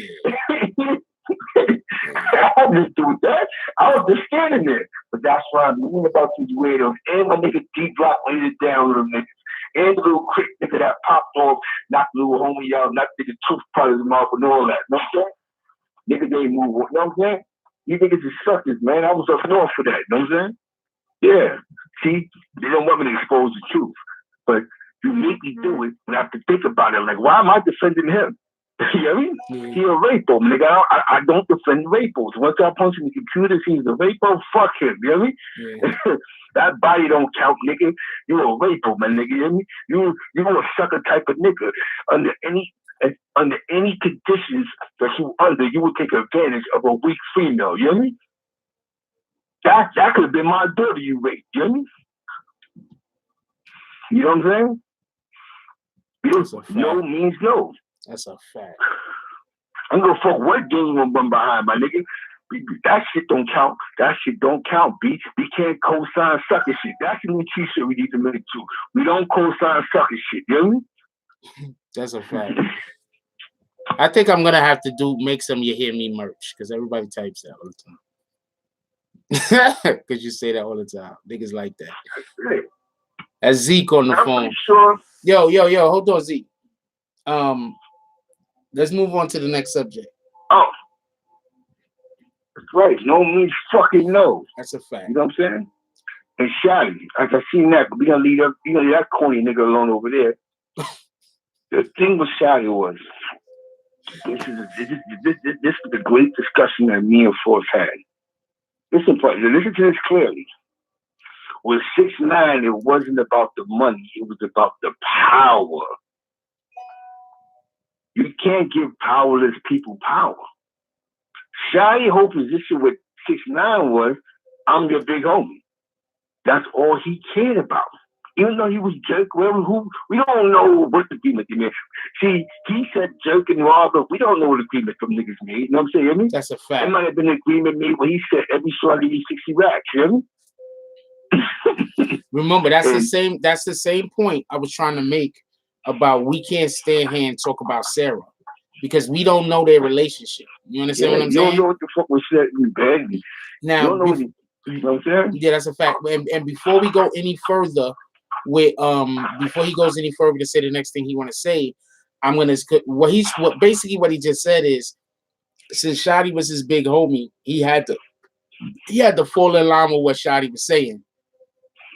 I didn't do that. I was just standing there. But that's why I'm mean about these weirdos. And my nigga D-Block laid it down with them niggas. And the little quick nigga that popped off, knocked the little homie out, knocked the tooth part of his mouth and all that. You know what I'm saying? Niggas ain't move. You know what I'm saying? You niggas is suckers, man. I was up north for that. You know what I'm saying? Yeah. See, they don't want me to expose the truth. But you make me do it and I have to think about it. Like, why am I defending him? You know what I mean? He a rapo, nigga. I don't defend rapos. Once I punch in the computer, he's a rapo, fuck him. You know what I mean? That body don't count, nigga. You a rapo, man, nigga. You know what I mean? You a sucker type of nigga. Under any conditions that you under, you would take advantage of a weak female. You know what I mean? That could have been my daughter you raped. You know what I mean? You know what I'm saying? No means no. That's a fact. I'm gonna fuck what game you gonna run behind, my nigga. That shit don't count. That shit don't count, B. We can't co-sign sucker shit. That's a new t-shirt we need to make too. We don't co-sign sucker shit, you know what I mean? That's a fact. I think I'm gonna have to make some You Hear Me merch because everybody types that all the time. Because you say that all the time. Niggas like that. Right. As Zeke on the phone. Sure. Yo, hold on, Zeke. Let's move on to the next subject. Oh. That's right. No means fucking no. That's a fact. You know what I'm saying? And Shotti, as I seen that, but we gonna leave that corny nigga alone over there. The thing with Shotti was this is the great discussion that me and Force had. Listen to this clearly. With 6ix9ine, it wasn't about the money, it was about the power. You can't give powerless people power. Shotti's whole position with 6ix9ine was, I'm your big homie. That's all he cared about. Even though he was jerk, we don't know what agreement they made. See, he said jerk and rob, but we don't know what agreement some niggas made. You know what I'm saying? I mean, that's a fact. There might have been an agreement made where he said every shorty needs 60 racks. You know what I mean? Remember, that's the same point I was trying to make about we can't stand here and talk about Sarah because we don't know their relationship. You understand what I'm saying? You don't know what the fuck was said in bed. Now, you know what I'm saying? Yeah, that's a fact. And before we go any further with before he goes any further to say the next thing he want to say, I'm gonna what basically what he just said is, since Shotti was his big homie, he had to fall in line with what Shotti was saying.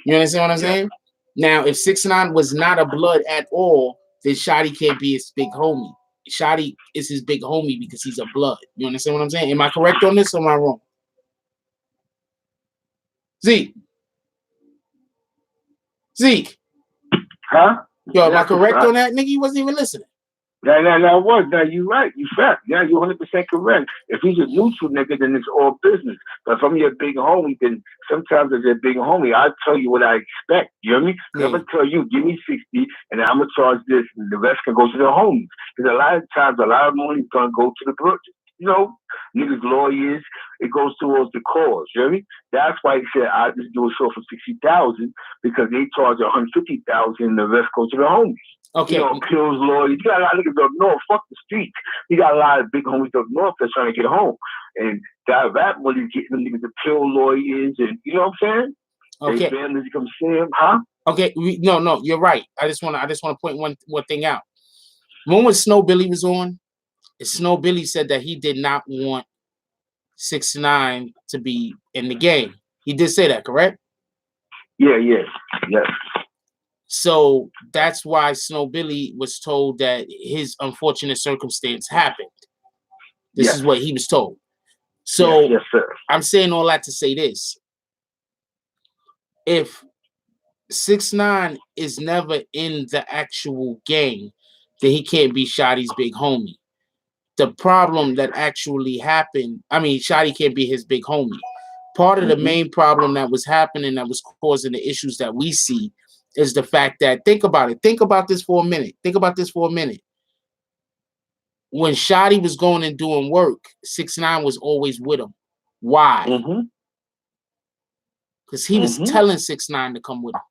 You understand what I'm saying? Now, if 6ix9ine was not a blood at all, then Shotti can't be his big homie. Shotti is his big homie because he's a blood. You understand what I'm saying? Am I correct on this or am I wrong? Zeke. Huh? Yo, am I correct on that? Nigga, you wasn't even listening. Now, you're right. You fact. Yeah, you're 100% correct. If he's a neutral nigga, then it's all business. But if I'm your big homie, then sometimes as a big homie, I'll tell you what I expect. You know what I mean? I'm going to tell you, give me 60, and I'm going to charge this, and the rest can go to the homies. Because a lot of times, a lot of money is going to go to the project. You know, niggas, lawyers, it goes towards the cause. You know what I mean? That's why he said, I just do a show for 60,000 because they charge 150,000 and the rest goes to the homies. Okay. You know, pills, lawyers. You got a lot of niggas up north. Fuck the streets. You got a lot of big homies up north that's trying to get home. And that money is getting them niggas the pill lawyers and, you know what I'm saying? Okay. They families come see him, huh? Okay. No, you're right. I just want to point one thing out. When Snow Billy was on, Snow Billy said that he did not want 6ix9ine to be in the game. He did say that, correct? Yeah. So that's why Snow Billy was told that his unfortunate circumstance happened. This is what he was told. So yes, sir. I'm saying all that to say this. If 6ix9ine is never in the actual gang, then he can't be Shotti's big homie. The problem that actually happened, Shotti can't be his big homie. Part of the main problem that was happening that was causing the issues that we see is the fact that, think about it. Think about this for a minute. When Shotti was going and doing work, 6ix9ine was always with him. Why? Because he was telling 6ix9ine to come with him.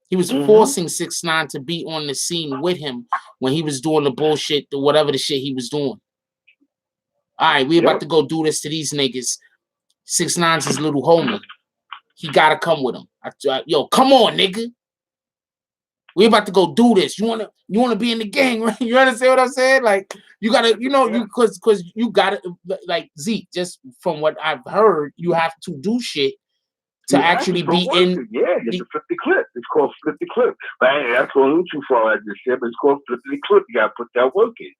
He was forcing 6ix9ine to be on the scene with him when he was doing the bullshit, whatever the shit he was doing. All right, we about to go do this to these niggas. 6ix9ine's his little homie. He gotta come with him. Yo, come on, nigga. We about to go do this. You wanna be in the gang, right? You understand what I'm saying? Like, you gotta, because you gotta, like, Zeke, just from what I've heard, you have to do shit to actually be in. Yeah, you have to flip the clip. It's called flip the clip. But that's going a little too far, I just said, but it's called flip the clip. You gotta put that work in.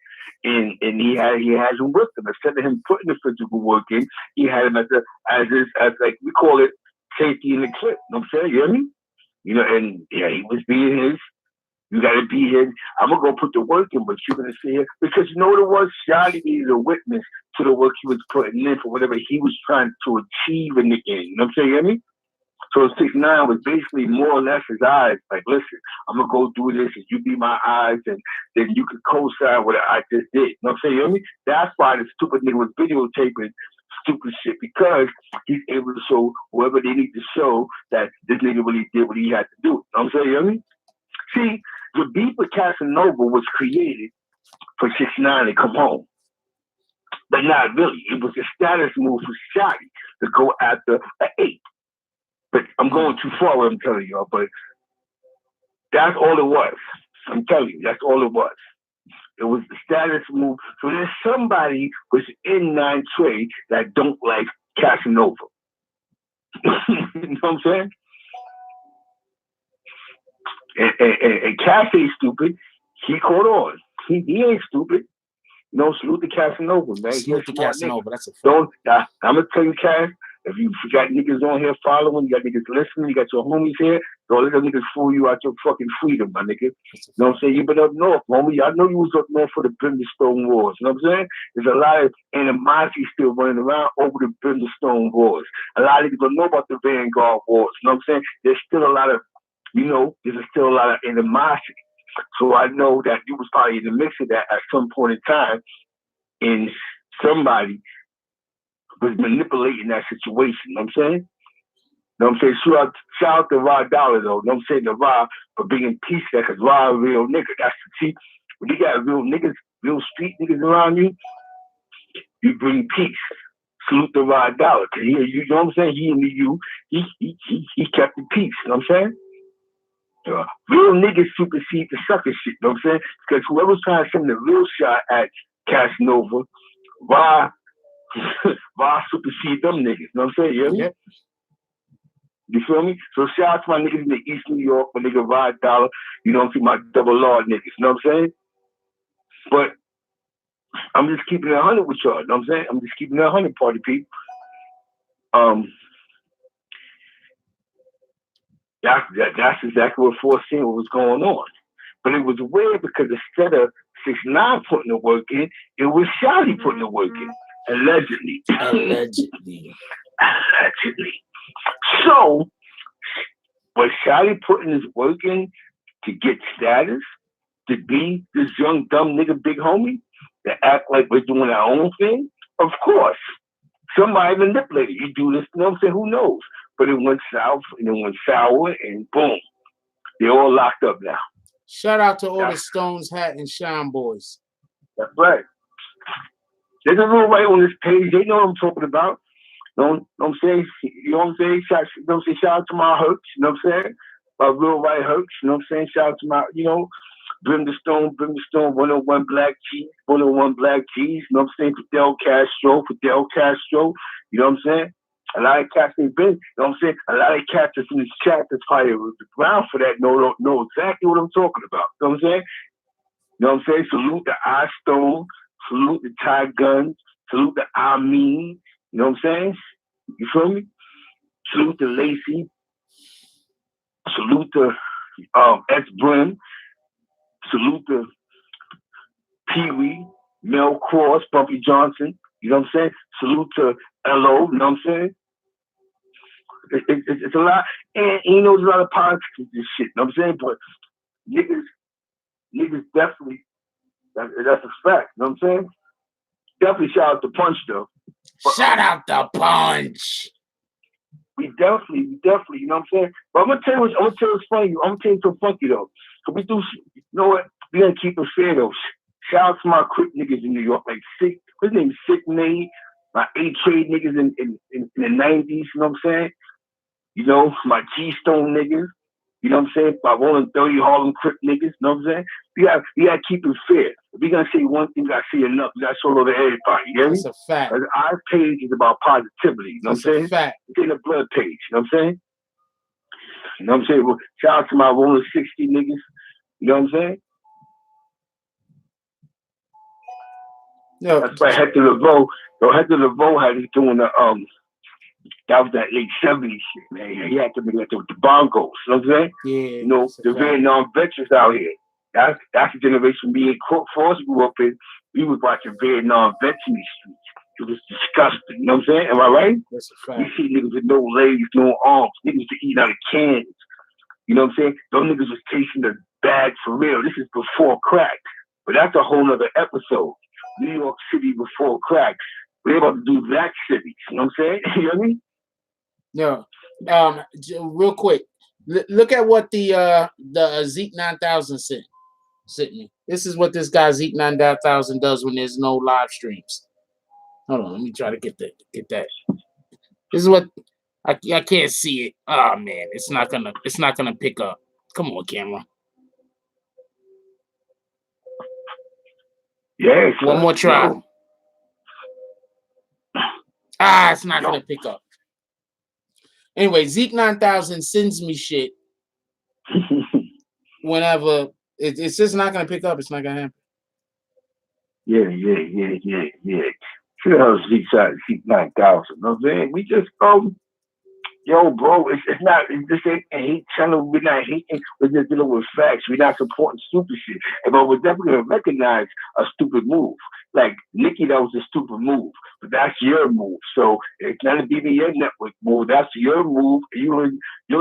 And he has him with him. Instead of him putting the physical work in, he had him as like we call it, safety in the clip. You know what I'm saying? You hear me? You know, and yeah, he was being his. You gotta be his. I'm gonna go put the work in, but you're gonna see it because you know what it was. Shotti needed a witness to the work he was putting in for whatever he was trying to achieve in the game. You know what I'm saying? You hear me? So 6ix9ine was basically more or less his eyes. Like, listen, I'm gonna go do this, and you be my eyes, and then you can co-sign what I just did. You know what I'm saying? You hear me? That's why the stupid nigga was videotaping stupid shit, because he's able to show whoever they need to show that this nigga really did what he had to do. You know what I'm saying? You hear me? See, the beef with Casanova was created for 6ix9ine to come home. But not really. It was a status move for Shotti to go after an 8. But I'm going too far what I'm telling y'all, but that's all it was. I'm telling you, that's all it was. It was the status move. So there's somebody who's in 9 Trey that don't like Casanova. You know what I'm saying? And Cass ain't stupid. He caught on. He ain't stupid. No, salute to Casanova, man. Salute to Casanova. That's a fact. I'm going to tell you, Cass, if you got niggas on here following, you got niggas listening, you got your homies here, don't let them niggas fool you out your fucking freedom, my nigga. You know what I'm saying? You been up north, homie. I know you was up north for the Brimstone Wars. You know what I'm saying? There's a lot of animosity still running around over the Brimstone Wars. A lot of niggas don't know about the Vanguard Wars. You know what I'm saying? There's still a lot of, there's still a lot of animosity. So I know that you was probably in the mix of that at some point in time, and somebody was manipulating that situation. You know what I'm saying? You know what I'm saying? Shout out to Rod Dollar, though. You know what I'm saying? To Rod for bringing peace there, because Rod a real nigga. That's the see, when you got real niggas, real street niggas around you, you bring peace. Salute to Rod Dollar. You know what I'm saying? He kept the peace. You know what I'm saying? Real niggas supersede the sucker shit, you know what I'm saying? Because whoever's trying to send the real shot at Casanova, why supersede them niggas, you know what I'm saying? Yeah? Yep. You feel me? So shout out to my niggas in the East New York, my nigga Rod Dollar, you know what I'm saying? My double law niggas, you know what I'm saying? But I'm just keeping it 100 with y'all, you know what I'm saying? I'm just keeping it 100, party people. That's exactly what 4-10 was going on. But it was weird because instead of 6ix9ine putting the work in, it was Shotti putting the work in. Allegedly. So, was Shotti putting his work in to get status? To be this young, dumb nigga big homie? To act like we're doing our own thing? Of course. Somebody manipulated. You do this, you know what I'm saying? Who knows? But it went south and it went sour and boom. They're all locked up now. Shout out to all the Stones Hat and Shine boys. That's right. There's a little right on this page. They know what I'm talking about. You know what I'm saying? You know what I'm saying? Shout out to my Hercs, you know what I'm saying? My real white Hercs, you know what I'm saying? Shout out to my, you know, Brim the Stone, 101 Black Cheese, 101 Black Cheese, you know what I'm saying? Fidel Castro, you know what I'm saying? A lot of cats ain't been, you know what I'm saying? A lot of cats that's in this chat that's probably around for that know exactly what I'm talking about. You know what I'm saying? You know what I'm saying? Salute the I Stone, salute the Ty Guns, salute the I Mean, you know what I'm saying? You feel me? Salute the Lacey, salute the S Brim, salute the Pee Wee, Mel Cross, Bumpy Johnson, you know what I'm saying? Salute to LO, you know what I'm saying? It's a lot, and you know, there's a lot of politics in this shit, you know what I'm saying? But niggas definitely, that's a fact, you know what I'm saying? Definitely shout out to Punch, though. But, shout out to Punch. We definitely, you know what I'm saying? But I'm gonna tell you what's funny. I'm gonna tell you something funky, though. So we do, you know what? We gotta keep it fair, though. Shout out to my quick niggas in New York, like his name is Sick Nate, my A-Trade niggas in the 90s, you know what I'm saying? You know, my G-Stone niggas, you know what I'm saying? My 130 Harlem Crip niggas, you know what I'm saying? We gotta keep it fair. If we gonna say one thing, we gotta say enough. We gotta show it to everybody, you know what I mean? That's a fact. Our page is about positivity, you know what I'm saying? Fact. It's in the blood page, you know what I'm saying? You know what I'm saying? Well, shout out to my 160 niggas, you know what I'm saying? No. That's why Hector LeVeaux had him doing the that was that late 70s shit, man. He had to be like the bongos, you know what I'm saying? Yeah. You know, the Vietnam veterans out here. That's the generation me and Force grew up in. We was watching Vietnam vets in these streets. It was disgusting, you know what I'm saying? Am I right? That's a fact. We see niggas with no legs, no arms, niggas to eat out of cans. You know what I'm saying? Those niggas was tasting the bag for real. This is before crack. But that's a whole nother episode. New York City before crack. We're about to do that city. You know what I'm saying? You know what I mean? No. Real quick. Look at what the Zeke 9000 sent me. This is what this guy Zeke 9000 does when there's no live streams. Hold on, let me try to get that. This is what I can't see it. Oh man, it's not gonna pick up. Come on, camera. Yes. One more try. No. It's not gonna pick up. Anyway, Zeke 9000 sends me shit whenever it's just not gonna pick up. It's not gonna happen. Yeah. Sure, Zeke 9000. You know what I'm saying? We just yo, bro, it's not. This ain't a hate channel. We're not hating. We're just dealing with facts. We're not supporting stupid shit. But we're definitely gonna recognize a stupid move. Like Nikki, that was a stupid move, but that's your move. So it's not a BBA network move. That's your move. You'll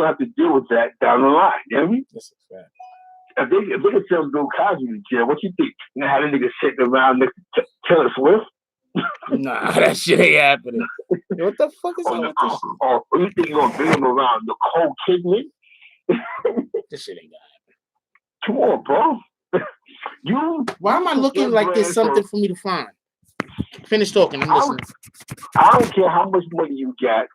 have to deal with that down the line. You know what I mean? That's a fact. If they could tell Bill Cosby in jail, what you think? You know how the nigga sitting around next to Taylor Swift? Nah, that shit ain't happening. What the fuck is up with this shit? Or you think you're gonna bring him around Nicole Kidman? This shit ain't gonna happen. Come on, bro. Why am I looking like there's something for me to find? Finish talking. I'm listening. I don't care how much money you got.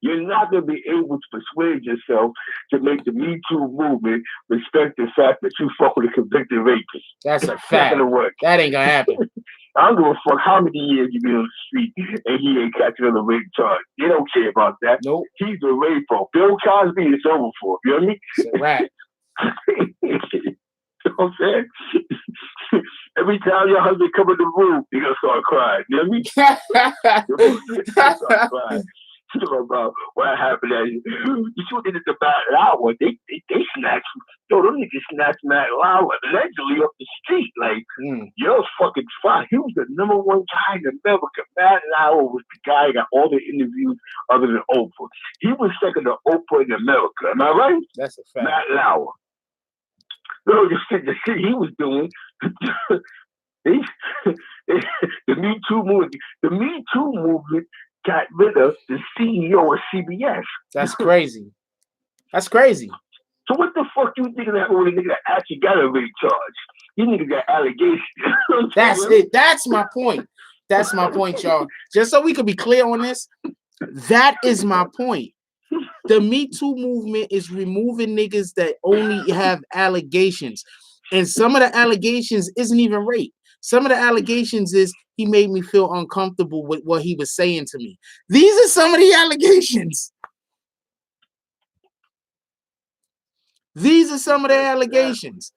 You're not going to be able to persuade yourself to make the Me Too movement respect the fact that you fuck with a convicted rapist. That's a It's not fact. going to work. That ain't gonna happen. I don't give a fuck how many years you been on the street and he ain't catching on a rape charge. They don't care about that. Nope. He's a raper. Bill Cosby, it's over for. You know what I mean? It's a wrap. You know what I'm saying? Every time your husband come in the room, he gonna start crying. You know what I mean? He gonna start crying. Talking about what happened at you. You see what they did to Matt Lauer? They snatched. Yo, them niggas snatched Matt Lauer allegedly off the street. Like, you're fucking fine. He was the number one guy in America. Matt Lauer was the guy that got all the interviews other than Oprah. He was second to Oprah in America. Am I right? That's a fact. Matt Lauer. No, the shit he was doing. The Me Too movement. The Me Too movement got rid of the CEO of CBS. That's crazy. That's crazy. So what the fuck you think of that when a nigga that actually got a rape charge? You niggas got allegations. That's it. That's my point. That's my point, y'all. Just so we could be clear on this, that is my point. The Me Too movement is removing niggas that only have allegations. And some of the allegations isn't even rape. Some of the allegations is he made me feel uncomfortable with what he was saying to me. These are some of the allegations. These are some of the allegations.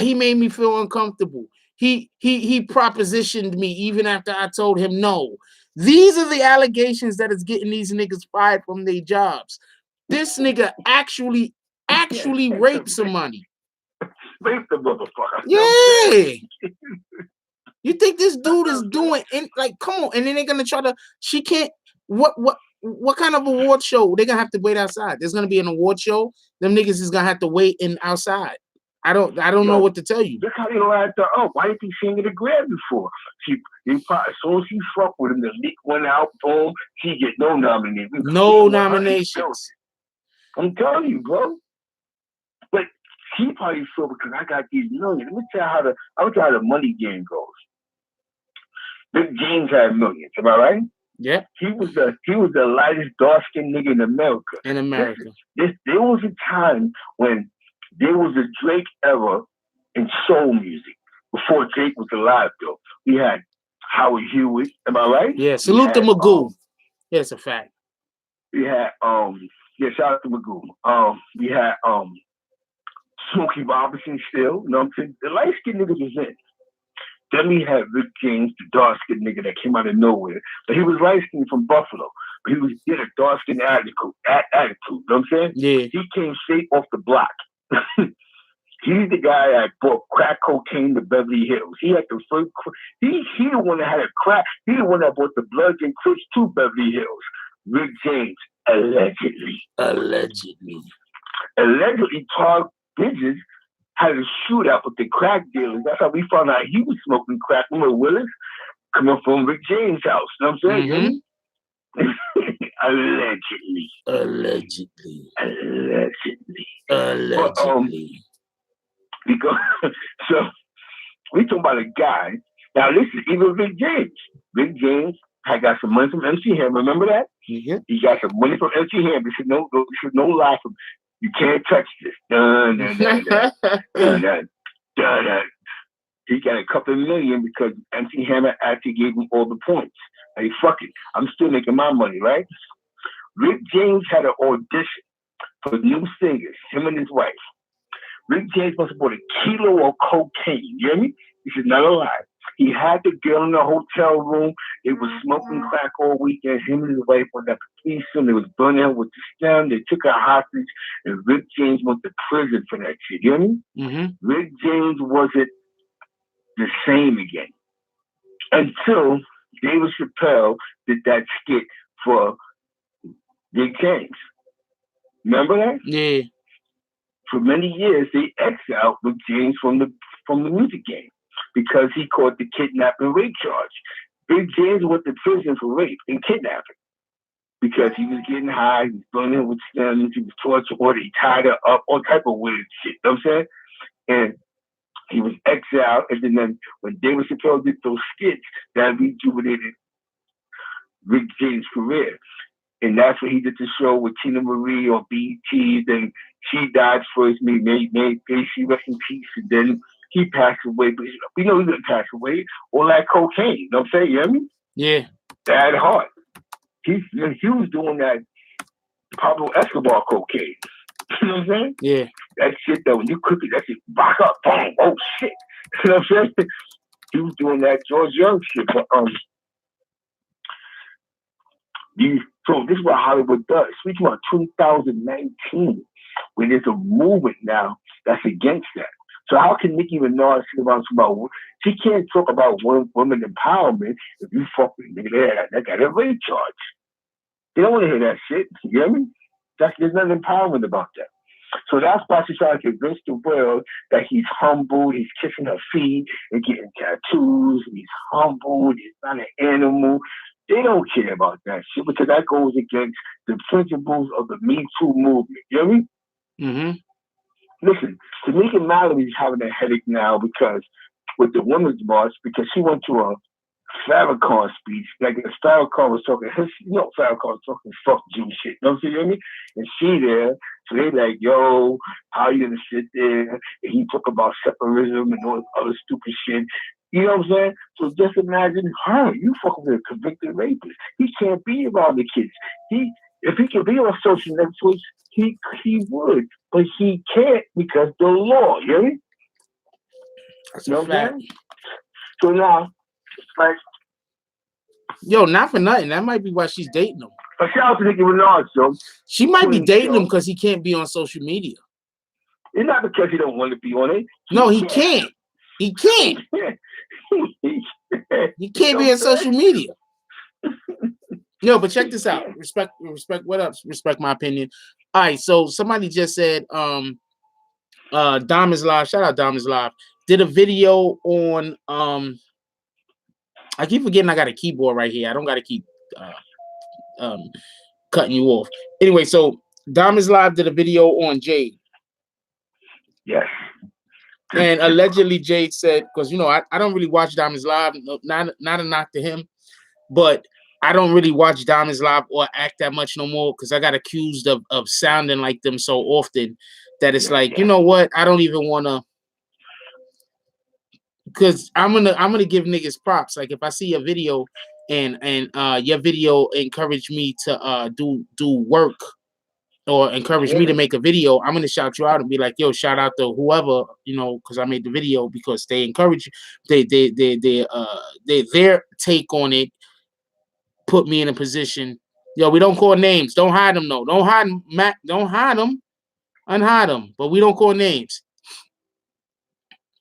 He made me feel uncomfortable. He propositioned me even after I told him no. These are the allegations that is getting these niggas fired from their jobs. This nigga actually raped somebody. Raped the motherfucker. Yeah. You think this dude is doing like, come on, and then they're gonna try to, she can't, what kind of award show? They're gonna have to wait outside. There's gonna be an award show. Them niggas is gonna have to wait in outside. I don't know what to tell you. Look how they lined her up. Why didn't he sing at a Grammy before? He probably, as soon as he fucked with him, the leak went out, boom, he get no nomination. No nominations. I'm telling you, bro. But he probably feel because I got these millions. Let me tell you how the money game goes. Big James had millions, am I right? Yeah. He was the lightest dark-skinned nigga in America. There was a time when there was a Drake era in soul music before Drake was alive, though. We had Howard Hewitt, am I right? Yeah, salute to Magoo. Yeah, it's a fact. We had shout out to Magoo. We had Smokey Robinson still, you know what I'm saying? The light-skinned niggas was in. Then we had Rick James, the dark-skinned nigga that came out of nowhere. But he was light-skinned from Buffalo. But he had a dark-skinned attitude, you know what I'm saying? Yeah. He came straight off the block. He's the guy that brought crack cocaine to Beverly Hills. He had the first, he the one that had a crack, he the one that brought the Bloods and Crips to Beverly Hills. Rick James, allegedly. Allegedly, Todd Bridges had a shootout with the crack dealers. That's how we found out he was smoking crack. Remember Willis? Coming from Rick James' house. You know what I'm saying? Allegedly. Because, so, we talking about a guy. Now, this is even Rick James. Rick James had got some money from MC Hammer. Remember that? Mm-hmm. He got some money from MC Hammer. He said, no lie from you can't touch this. Dun. He got a couple of million because MC Hammer actually gave him all the points. Hey, fuck it. I'm still making my money, right? Rick James had an audition for new singers, him and his wife. Rick James must have bought a kilo of cocaine. You hear me? This is not a lie. He had the girl in the hotel room. They was smoking crack all weekend. Him and his wife went up to police him. They was burning her with the stem. They took her hostage, and Rick James went to prison for that shit. You hear me? Mm-hmm. Rick James wasn't the same again until David Chappelle did that skit for Rick James. Remember that? Yeah. For many years, they exiled Rick James from the music game because he caught the kidnapping rape charge. Rick James went to prison for rape and kidnapping because he was getting high, he was burning with stems, he was tortured, or he tied her up, all type of weird shit. You know what I'm saying? And he was exiled, and then when David Chappelle did those skits, that rejuvenated Rick James' career. And that's when he did the show with Tina Marie on BET. Then she died first, may she rest in peace. And then he passed away. But we know he didn't pass away. All that cocaine. You know what I'm saying? You hear me? Yeah. Bad heart. He was doing that Pablo Escobar cocaine. You know what I'm saying? Yeah. That shit that when you cook it, that shit back up, boom, oh shit. You know what I'm saying? He was doing that George Young shit. But so this is what Hollywood does. Speaking about 2019, when there's a movement now that's against that. So how can Nicki Minaj say about she can't talk about women empowerment if you fuck with me there, that got a rape charge. They don't want to hear that shit. You hear me? There's nothing empowerment about that. So that's why she's trying to convince the world that he's humble, he's kissing her feet and getting tattoos, he's humble, he's not an animal. They don't care about that shit because that goes against the principles of the Me Too movement. You hear me? Mm-hmm. Listen, Tamika Mallory's having a headache now because with the Women's March, because she went to a Farrakhan speech, like Farrakhan was talking, Farrakhan was talking fuck Jew shit. You know what I'm saying? And she there, so they like, yo, how you gonna sit there? And he talk about separatism and all this other stupid shit. You know what I'm saying? So just imagine her. You fucking with a convicted rapist. He can't be around the kids. If he could be on social networks, he would, but he can't because the law. You hear me? That's a fact. So now, like, yo, not for nothing. That might be why she's dating him. But shout out to Nicki Minaj, though. She might be dating him because he can't be on social media. It's not because he don't want to be on it. No, he can't. He can't. He can't be on social media. Yo, but check this out. Respect. What up? Respect my opinion. All right. So somebody just said, Dom is live. Shout out Dom is live. Did a video on I keep forgetting I got a keyboard right here. I don't got to keep cutting you off. Anyway, so Dom is live did a video on Jade. Yes. And allegedly Jade said, because I don't really watch Dom is live, not a knock to him, but I don't really watch Dom is live or act that much no more because I got accused of sounding like them so often that it's you know what? I don't even want to. Because I'm gonna give niggas props. Like if I see a video and your video encourage me to do work or encourage me to make a video, I'm gonna shout you out and be like, yo, shout out to whoever, because I made the video because they encourage their take on it, put me in a position. Yo, we don't call names. Don't hide them though. Don't hide them, Matt. Don't hide them. Unhide them. But we don't call names.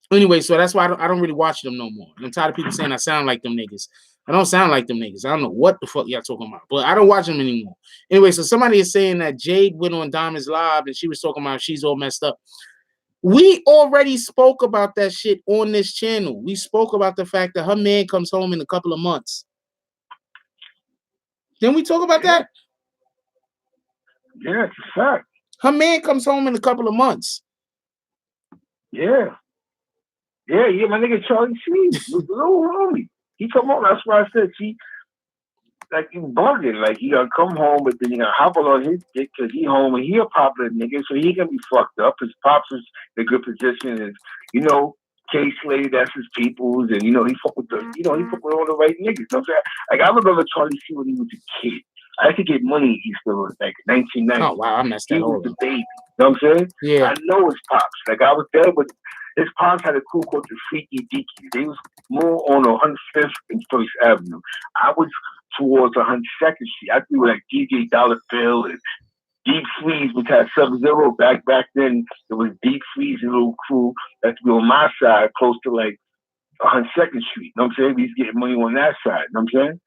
Anyway, so that's why I don't really watch them no more. And I'm tired of people saying I sound like them niggas. I don't sound like them niggas. I don't know what the fuck y'all talking about, but I don't watch them anymore. Anyway, so somebody is saying that Jade went on Diamond's Live and she was talking about she's all messed up. We already spoke about that shit on this channel. We spoke about the fact that her man comes home in a couple of months. Didn't we talk about that? Yeah, it's a fact. Her man comes home in a couple of months. Yeah. Yeah, my nigga Charlie Sneed was a little homie. He come home, that's why I said you bugging. Like, he gonna come home, but then you gonna hop on his dick because he home and he a popular nigga, so he gonna be fucked up. His pops is in a good position, and K Slade, that's his peoples, and he fuck with he fuck with all the right niggas. You know what I'm saying? Like, I remember Charlie Sneed when he was a kid. I used to get money in East Village, like 1990. Oh wow, I messed that He was the baby. You know what I'm saying? Yeah. I know his pops. Like, I was there with his pops had a crew called the Freaky Deaky. They was more on 105th and First Avenue. I was towards 102nd Street. I do like DJ Dollar Bill and Deep Freeze, which had Sub-Zero back then. It was Deep Freeze, a little crew that's on my side, close to like 102nd Street. You know what I'm saying? We used to get money on that side. You know what I'm saying?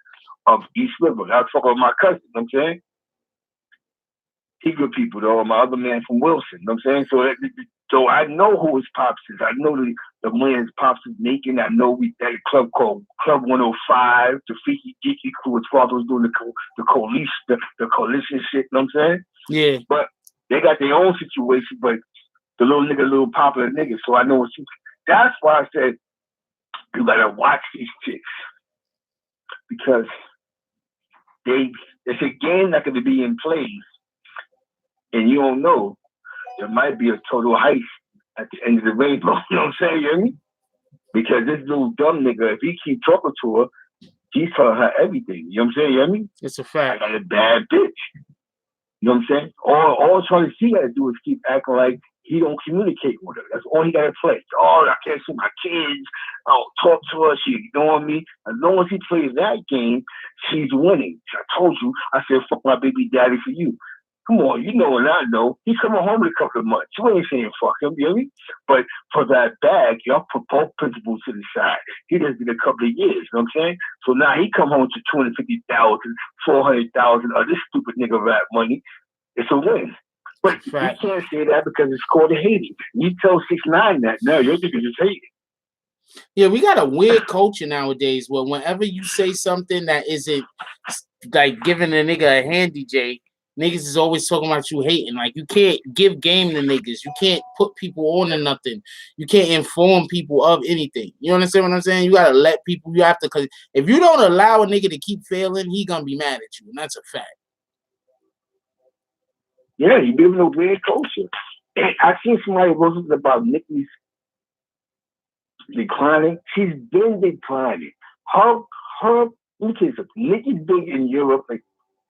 Of East River. I was fucking with my cousin. You know what I'm saying? He good people though. My other man from Wilson. You know what I'm saying? So I know who his pops is. I know the man his pops is making. I know we had a club called Club 105, the Freaky Geeky crew. His father was doing the coalition shit. You know what I'm saying? Yeah. But they got their own situation. But the little popular nigga. So I know what you. That's why I said you gotta watch these chicks because it's a game that could be in place, and you don't know. There might be a total heist at the end of the rainbow. You know what I'm saying? You hear me? Because this little dumb nigga, if he keep talking to her, he's telling her everything. You know what I'm saying? You hear me? It's a fact. I got a bad bitch. You know what I'm saying? All Charlie C got to do is keep acting like he don't communicate with her. That's all he got to play. Oh, I can't see my kids. I don't talk to her. She's ignoring me. As long as he plays that game, she's winning. I told you. I said, fuck my baby daddy for you. Come on, you know and I know. He's coming home in a couple of months. You ain't saying fuck him, you know me? But for that bag, y'all put both principles to the side. He does it a couple of years, you know what I'm saying? So now he come home to 250,000, 400,000 of this stupid nigga rap money. It's a win. But you can't say that because it's called hating. You tell 6ix9ine that, no, your nigga just hating. Yeah, we got a weird culture nowadays where whenever you say something that isn't like giving a nigga a handy J, niggas is always talking about you hating. Like, you can't give game to niggas. You can't put people on to nothing. You can't inform people of anything. You understand what I'm saying? You gotta let people. You have to, because if you don't allow a nigga to keep failing, he gonna be mad at you, and that's a fact. Yeah, you live in a weird culture. And I seen somebody wrote something about Nicki's declining. She's been declining. Her. Let me tell you something. Nicki's big in Europe, like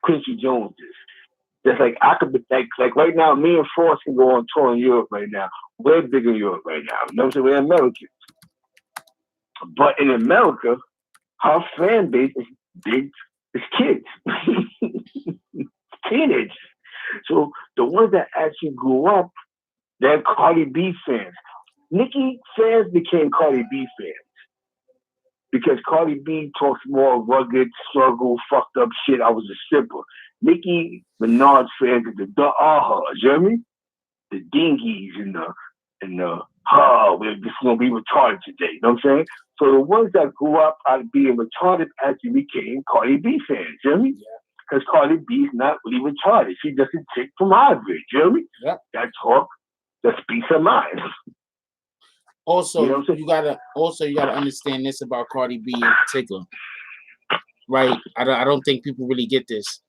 Quincy Jones is. Just like I could be like right now, me and Forrest can go on tour in Europe right now. We're big in Europe right now. You know what I'm saying? We're Americans. But in America, our fan base is big. It's kids. Teenagers. So the ones that actually grew up, they're Cardi B fans. Nicki fans became Cardi B fans. Because Cardi B talks more rugged, struggle, fucked up shit. I was a stripper. Nicki Minaj fans are the ahas, you hear me? The dingies and we're just gonna be retarded today. You know what I'm saying? So the ones that grew up out of being retarded actually became Cardi B fans, you hear me? Because Cardi B's not really retarded. She just a chick from Hybrid, you hear me? Yep. That talk, that speaks her mind. Also, you gotta understand this about Cardi B in particular, right? I don't think people really get this.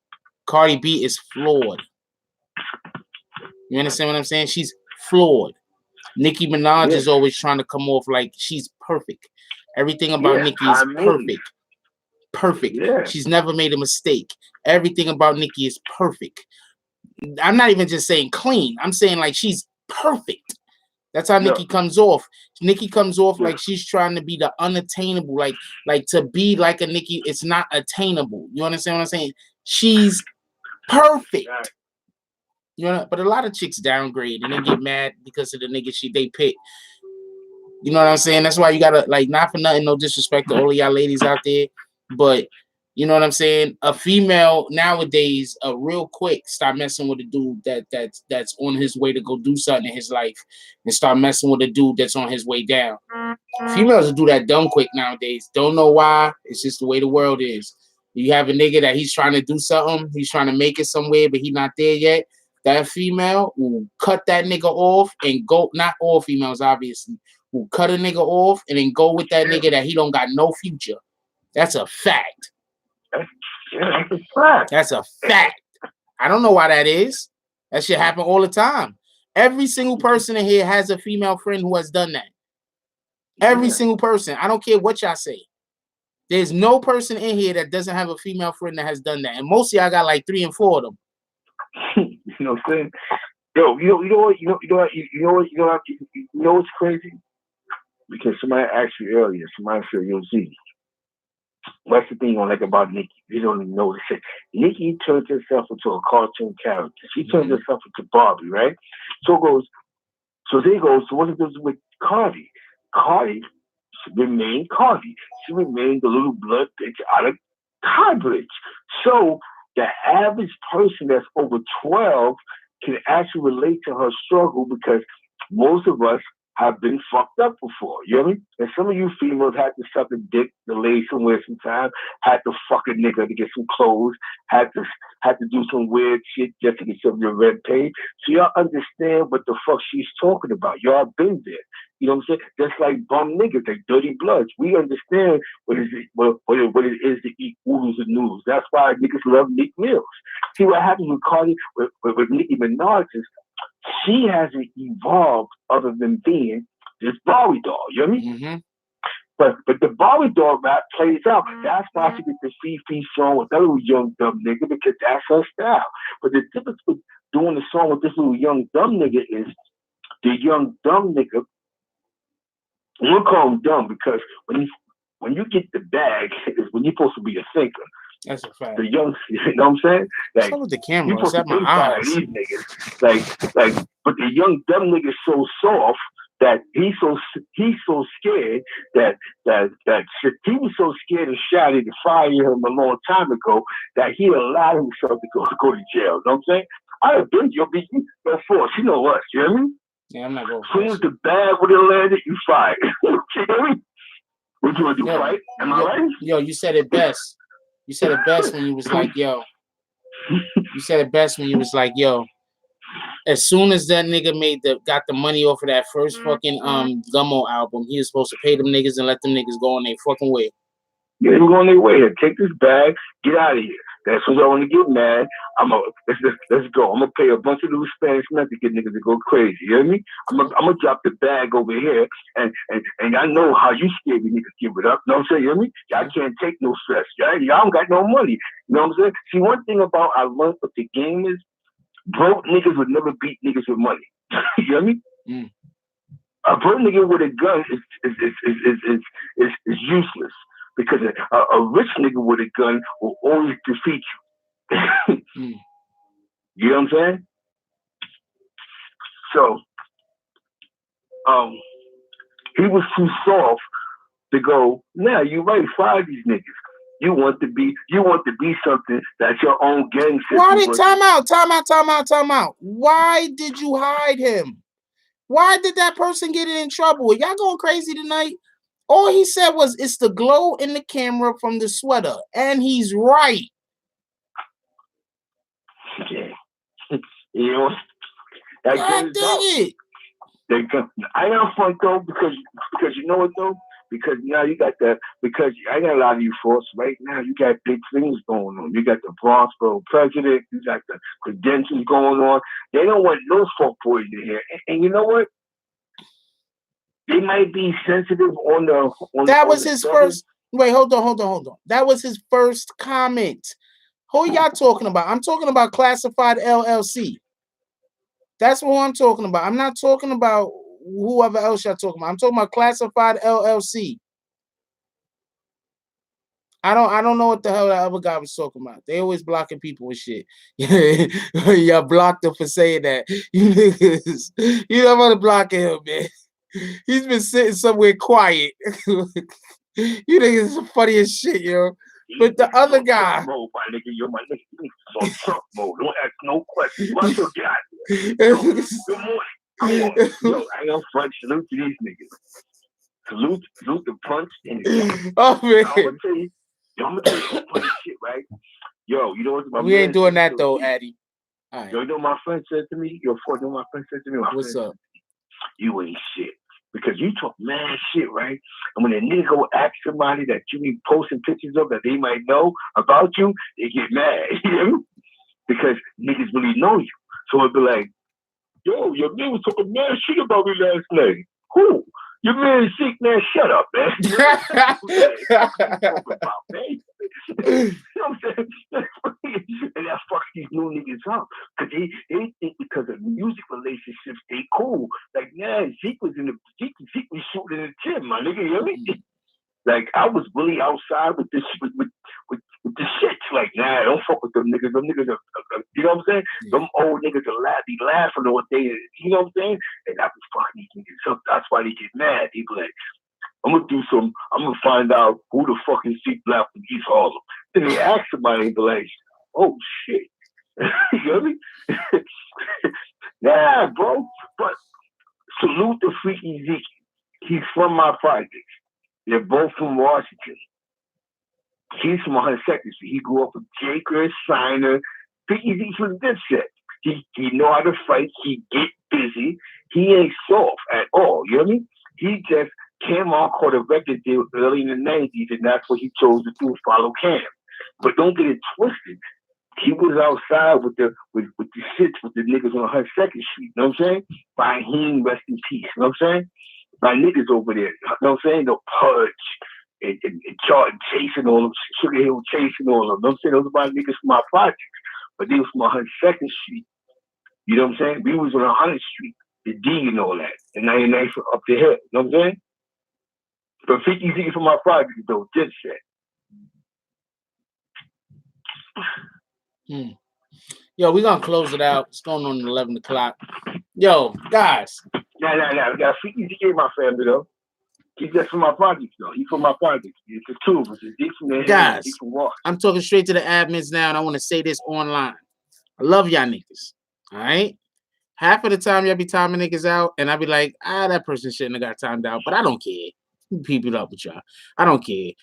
Cardi B is flawed. You understand what I'm saying? She's flawed. Nicki Minaj is always trying to come off like she's perfect. Everything about Nicki is perfect. Perfect. Yeah. She's never made a mistake. Everything about Nicki is perfect. I'm not even just saying clean. I'm saying like she's perfect. That's how Nicki comes off. Nicki comes off like she's trying to be the unattainable, like to be like a Nicki, it's not attainable. You understand what I'm saying? She's perfect. You know, but a lot of chicks downgrade and they get mad because of the nigga they pick. You know what I'm saying? That's why you gotta, like, not for nothing, no disrespect to all of y'all ladies out there, but you know what I'm saying? A female nowadays, real quick, start messing with a dude that's on his way to go do something in his life, and start messing with a dude that's on his way down. Females will do that dumb quick nowadays. Don't know why. It's just the way the world is. You have a nigga that he's trying to do something, he's trying to make it somewhere, but he's not there yet. That female will cut that nigga off and go. Not all females, obviously, will cut a nigga off and then go with that nigga that he don't got no future. That's a fact. That's a fact. That's a fact. I don't know why that is. That shit happen all the time. Every single person in here has a female friend who has done that. Every single person. I don't care what y'all say. There's no person in here that doesn't have a female friend that has done that. And most of y'all got like 3 and 4 of them. You know what I'm saying? Yo, you know what's crazy? Because somebody asked you earlier, somebody said, yo, Z, what's the thing you don't like about Nicki? You don't even know what to say. Nicki turns herself into a cartoon character. She turns herself into Barbie, right? So there goes, so what it does with Cardi? Cardi should remain Cardi. She remained the little blood bitch out of Hybrid. So the average person that's over 12 can actually relate to her struggle because most of us have been fucked up before. You know what I mean? And some of you females had to suck a dick to lay somewhere sometime, had to fuck a nigga to get some clothes, had to do some weird shit just to get some of your rent paid. So y'all understand what the fuck she's talking about. Y'all been there. You know what I'm saying? Just like bum niggas, like dirty bloods. We understand what it is to eat oodles and noodles. That's why niggas love Nick Mills. See what happens with Cardi, with Nicki Minaj is she hasn't evolved other than being this Bowie doll. You know what I mean? Mm-hmm. But the Bowie doll rap plays out. That's why she gets the Fifi song with that little young dumb nigga, because that's her style. But the difference with doing the song with this little young dumb nigga is the young dumb nigga. We'll call him dumb because when you get the bag is when you're supposed to be a thinker. That's a fact. The young, you know what I'm saying? Like, with the camera, you're supposed to think about these niggas. Like, but the young dumb nigga's so soft that he's so scared that he was so scared of Shotti to fire him a long time ago that he allowed himself to go to jail. You know what I'm saying? I have been your force. You know what? You hear me? Yeah, I'm not going. As soon as the bag would have landed, you fired. You hear me? What you want to do? Fight? Am I right? Yo, you said it best. You said it best when you was like, yo. You said it best when you was like, yo. As soon as that nigga got the money off of that first fucking Gummo album, he was supposed to pay them niggas and let them niggas go on their fucking way. Yeah, they were going their way. Take this bag, get out of here. That's when y'all want to get mad. Let's go. I'm gonna pay a bunch of little Spanish men to get niggas to go crazy. You hear me? I'm gonna drop the bag over here, and I know how you scared me niggas give it up. You know what I'm saying? You hear me? Y'all can't take no stress. Y'all don't got no money. You know what I'm saying? See, one thing about I learned what the game is, broke niggas would never beat niggas with money. You hear me? Mm. A broke nigga with a gun is useless. Because a rich nigga with a gun will always defeat you. You know what I'm saying? So, he was too soft to go, nah, you're right, fire these niggas. You want to be something that your own gang says. Why did time out? Why did you hide him? Why did that person get in trouble? Y'all going crazy tonight? All he said was, it's the glow in the camera from the sweater. And he's right. Yeah. You know, that God dang it. I am fun though, because you know what though? Because now you got because I got a lot of you folks right now, you got big things going on. You got the Bronxboro president, you got the credentials going on. They don't want those folk boys in here. And you know what? They might be sensitive on the. That was his first. Wait, hold on. That was his first comment. Who y'all talking about? I'm talking about Classified LLC. That's what I'm talking about. I'm not talking about whoever else y'all talking about. I'm talking about Classified LLC. I don't know what the hell that other guy was talking about. They always blocking people with shit. Y'all blocked him for saying that. You don't want to block him, man. He's been sitting somewhere quiet. You think it's the funniest shit, yo. But the other guy. Mode, my nigga, you're my nigga. You're on Trump mode. Don't ask no questions. What's your guy? Good morning. Come on. Yo, I ain't front. Salute to these niggas. Salute the punch in the Oh, man. I'm gonna tell you some funny shit, right? Yo, you know what my We ain't doing that though, Addy. All right. Yo, you know what my friend said to me? What's up? You ain't shit. Because you talk mad shit, right? And when a nigga go ask somebody that you be posting pictures of that they might know about you, they get mad. You know? Because niggas really know you. So it'd be like, yo, your man was talking mad shit about me last night. Who? Your man sick, man. Shut up, man. You know what I'm saying? And that fucks these new niggas up. Because they think because of music relationships, they cool. Like, nah, Zeke was shooting in the gym, my nigga. You know what I mean? Like, I was really outside with this with the shit. Like, nah, don't fuck with them niggas. Them niggas are, you know what I'm saying? Yeah. Them old niggas are be laughing all day. You know what I'm saying? And I was fucking these niggas. So that's why they get mad. They be like, I'm gonna find out who the fuck is Zeke Black from East Harlem. Then they ask somebody and be like, oh shit. You know what I mean? Nah, bro. But Salute to Freaky Zeke. He's from my projects. They're both from Washington. He's from 102nd Street. He grew up with Jaker, Shiner. Freaky Zeke's from Dipset. He know how to fight. He get busy. He ain't soft at all. You know what I mean? He just came on, caught a record deal early in the 90s, and that's what he chose to do, follow Cam. But don't get it twisted. He was outside with the shits with the niggas on 102nd Street. You know what I'm saying? Raheem, rest in peace. You know what I'm saying? My niggas over there. You know what I'm saying? The Pudge and Charlton chasing all them, Sugar Hill chasing all them. You know what I'm saying? Those are my niggas from my projects. But they was from 102nd Street. You know what I'm saying? We was on 100th Street, the D and all that. And 99 up the hill. You know what I'm saying? But 50 Zeke from my project though, just said. Yo, we're gonna close it out. It's going on at 11 o'clock. Yo, guys. Nah. We got 50 Zeke in my family though. He's just from my project though. He's from my project. It's the two of us. He's from the guys, he's from Washington. I'm talking straight to the admins now, and I want to say this online. I love y'all niggas. All right. Half of the time y'all be timing niggas out, and I be like, that person shouldn't have got timed out, but I don't care. People up with y'all. I don't care.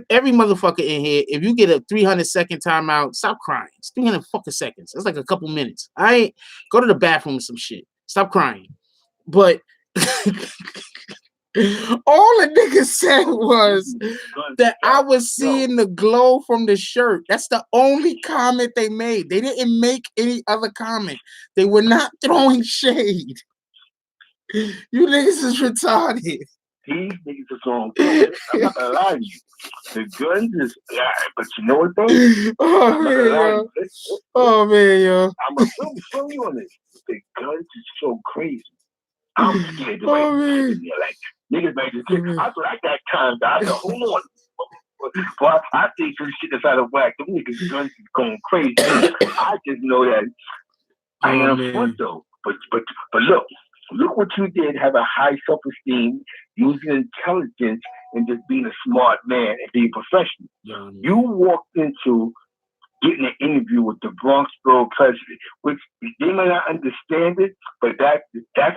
Every motherfucker in here, if you get a 300-second timeout, stop crying. It's 300 fucking seconds. That's like a couple minutes. All right. Go to the bathroom with some shit. Stop crying. But all the nigga said was that I was seeing the glow from the shirt. That's the only comment they made. They didn't make any other comment. They were not throwing shade. You niggas is retarded. These niggas are going crazy. I'm not gonna lie to you. The guns is, but you know what though? Oh man, yo. I'm gonna film you on this. The guns is so crazy. I'm scared to like niggas might just think, I thought I got timed out. I said, hold on. But I think some shit that's out of whack. Them niggas guns is going crazy. I just know that I am fun though. But look what you did. Have a high self-esteem, using intelligence, and just being a smart man and being professional. You walked into getting an interview with the Bronx borough president, which they may not understand it, but that's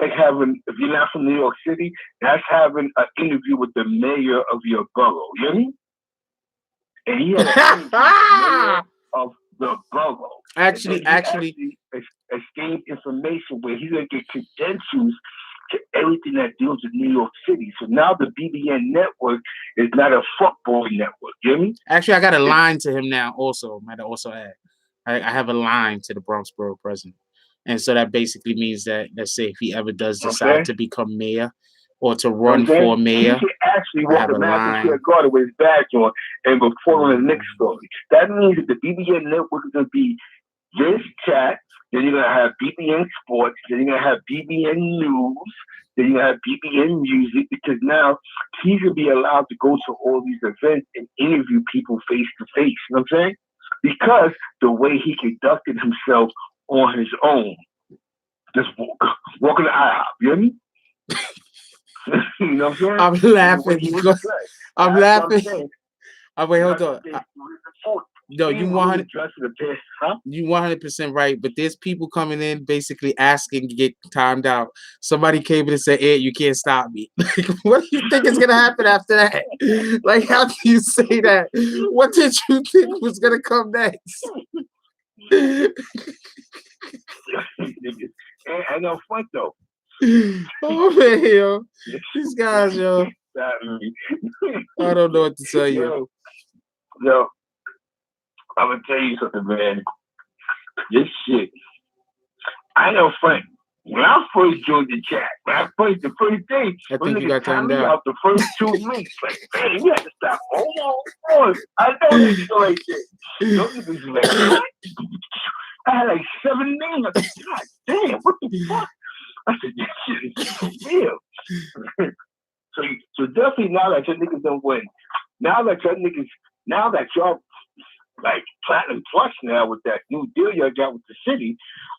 like having, if you're not from New York City, that's having an interview with the mayor of your borough. You know what I mean? And he had an interview with the mayor of the borough. Actually exchanged information where he's gonna get credentials to everything that deals with New York City. So now the BBN network is not a fuckboy network. You hear me? Actually, I got a line to him now. Also, might also add, I have a line to the Bronx borough president, and so that basically means that, let's say, if he ever does decide to become mayor or to run for mayor, he can actually walk the Madison Square Garden with his badge on and report on the next story. That means that the BBN network is gonna be this chat. Then you're going to have BBN Sports. Then you're going to have BBN News. Then you're going to have BBN Music, because now he's going to be allowed to go to all these events and interview people face to face. You know what I'm saying? Because the way he conducted himself on his own, just walking the IHOP. You know what I mean? You know what I'm saying? I'm laughing. I'm laughing. Wait, hold on. No, you 100% right, but there's people coming in basically asking to get timed out. Somebody came in and said, "Ed, you can't stop me." Like, what do you think is gonna happen after that? Like, how do you say that? What did you think was gonna come next? I know fun though. Oh man, yo, these guys, yo. I don't know what to tell you. Yo, I'm gonna tell you something, man. This shit, I know Frank. When I first joined the chat, the first day, I think you got timed out. The first 2 weeks, like, man, you had to stop. Hold on. I know this shit like this. Those niggas like, what? I had like 7 names. I said, God damn, what the fuck? I said, this shit is so real. So definitely now that your niggas don't win, now that y'all like platinum plus now with that new deal y'all got with the city,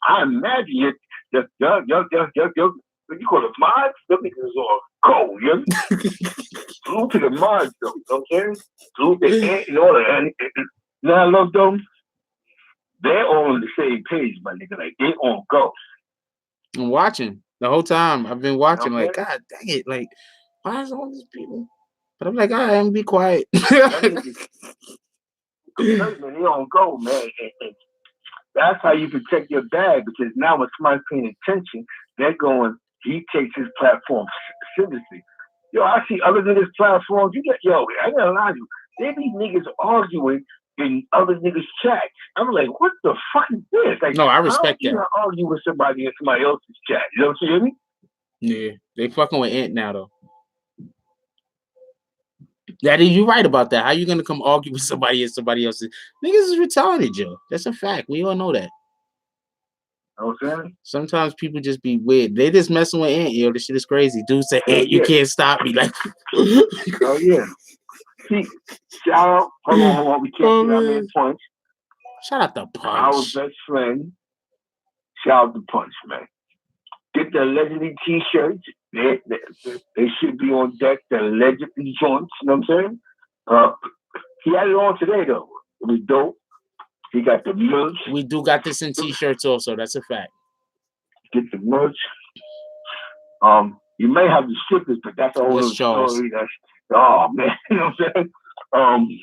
I imagine y'all, what you call it, mods? Them niggas is all cold, you know? Salute to the mods, though, you know what I'm saying? Salute the ant and all that. And now I love them. They're all on the same page, my nigga. Like, they all go. I'm watching. The whole time I've been watching, Okay. like, God dang it, like, why is all these people? But I'm like, all right, I'm gonna be quiet. Man, they don't go, man. And that's how you protect your bag, because now when somebody's paying attention, they're going, he takes his platform seriously. Yo, I see other niggas' platforms. I ain't gonna lie to you. There be niggas arguing in other niggas' chats. I'm like, what the fuck is this? Like, no, I respect how that. you argue with somebody in somebody else's chat? You know what I'm saying? Yeah, they fucking with Ant now though. Daddy, you right about that. How you gonna come argue with somebody and somebody else's? Niggas is retarded, Joe. That's a fact. We all know that. You know what I'm saying? Sometimes people just be weird. They just messing with Ant, yo. This shit is crazy. Dude say, Ant, you can't stop me. Like, oh yeah. See, shout out. Hold on. We can't get our man Punch. Shout out to Punch. Our best friend. Shout out to Punch, man. Get the allegedly t-shirts. They should be on deck. The allegedly joints. You know what I'm saying? He had it on today though. It was dope. He got the merch. We do got this in t-shirts also. That's a fact. Get the merch. You may have to ship it, but that's a whole other story. That's man. You know what I'm saying?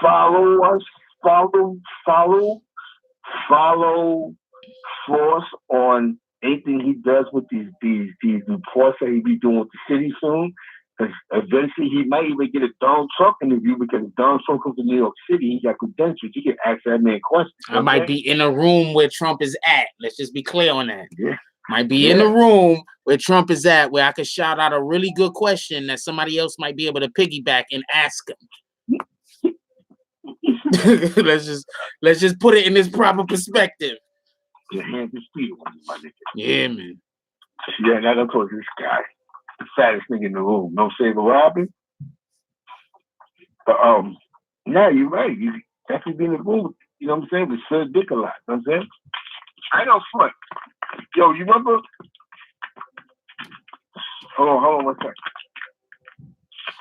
Follow us. Follow Force on anything he does with these reports that he be doing with the city soon. Because eventually he might even get a Donald Trump interview, because Donald Trump comes to New York City, he got credentials. He can ask that man questions. I might be in a room where Trump is at. Let's just be clear on that. Yeah. Might be in a room where Trump is at, where I could shout out a really good question that somebody else might be able to piggyback and ask him. let's just put it in its proper perspective. Your hands and feet on my nigga. Yeah, man. Yeah, now I'm talking to this guy, the fattest nigga in the room. No Saber Robin. But you're right. You definitely be in the room. You know what I'm saying? With Sir Dick a lot. You know what I'm saying? I know front. Yo, you remember? Hold on one second.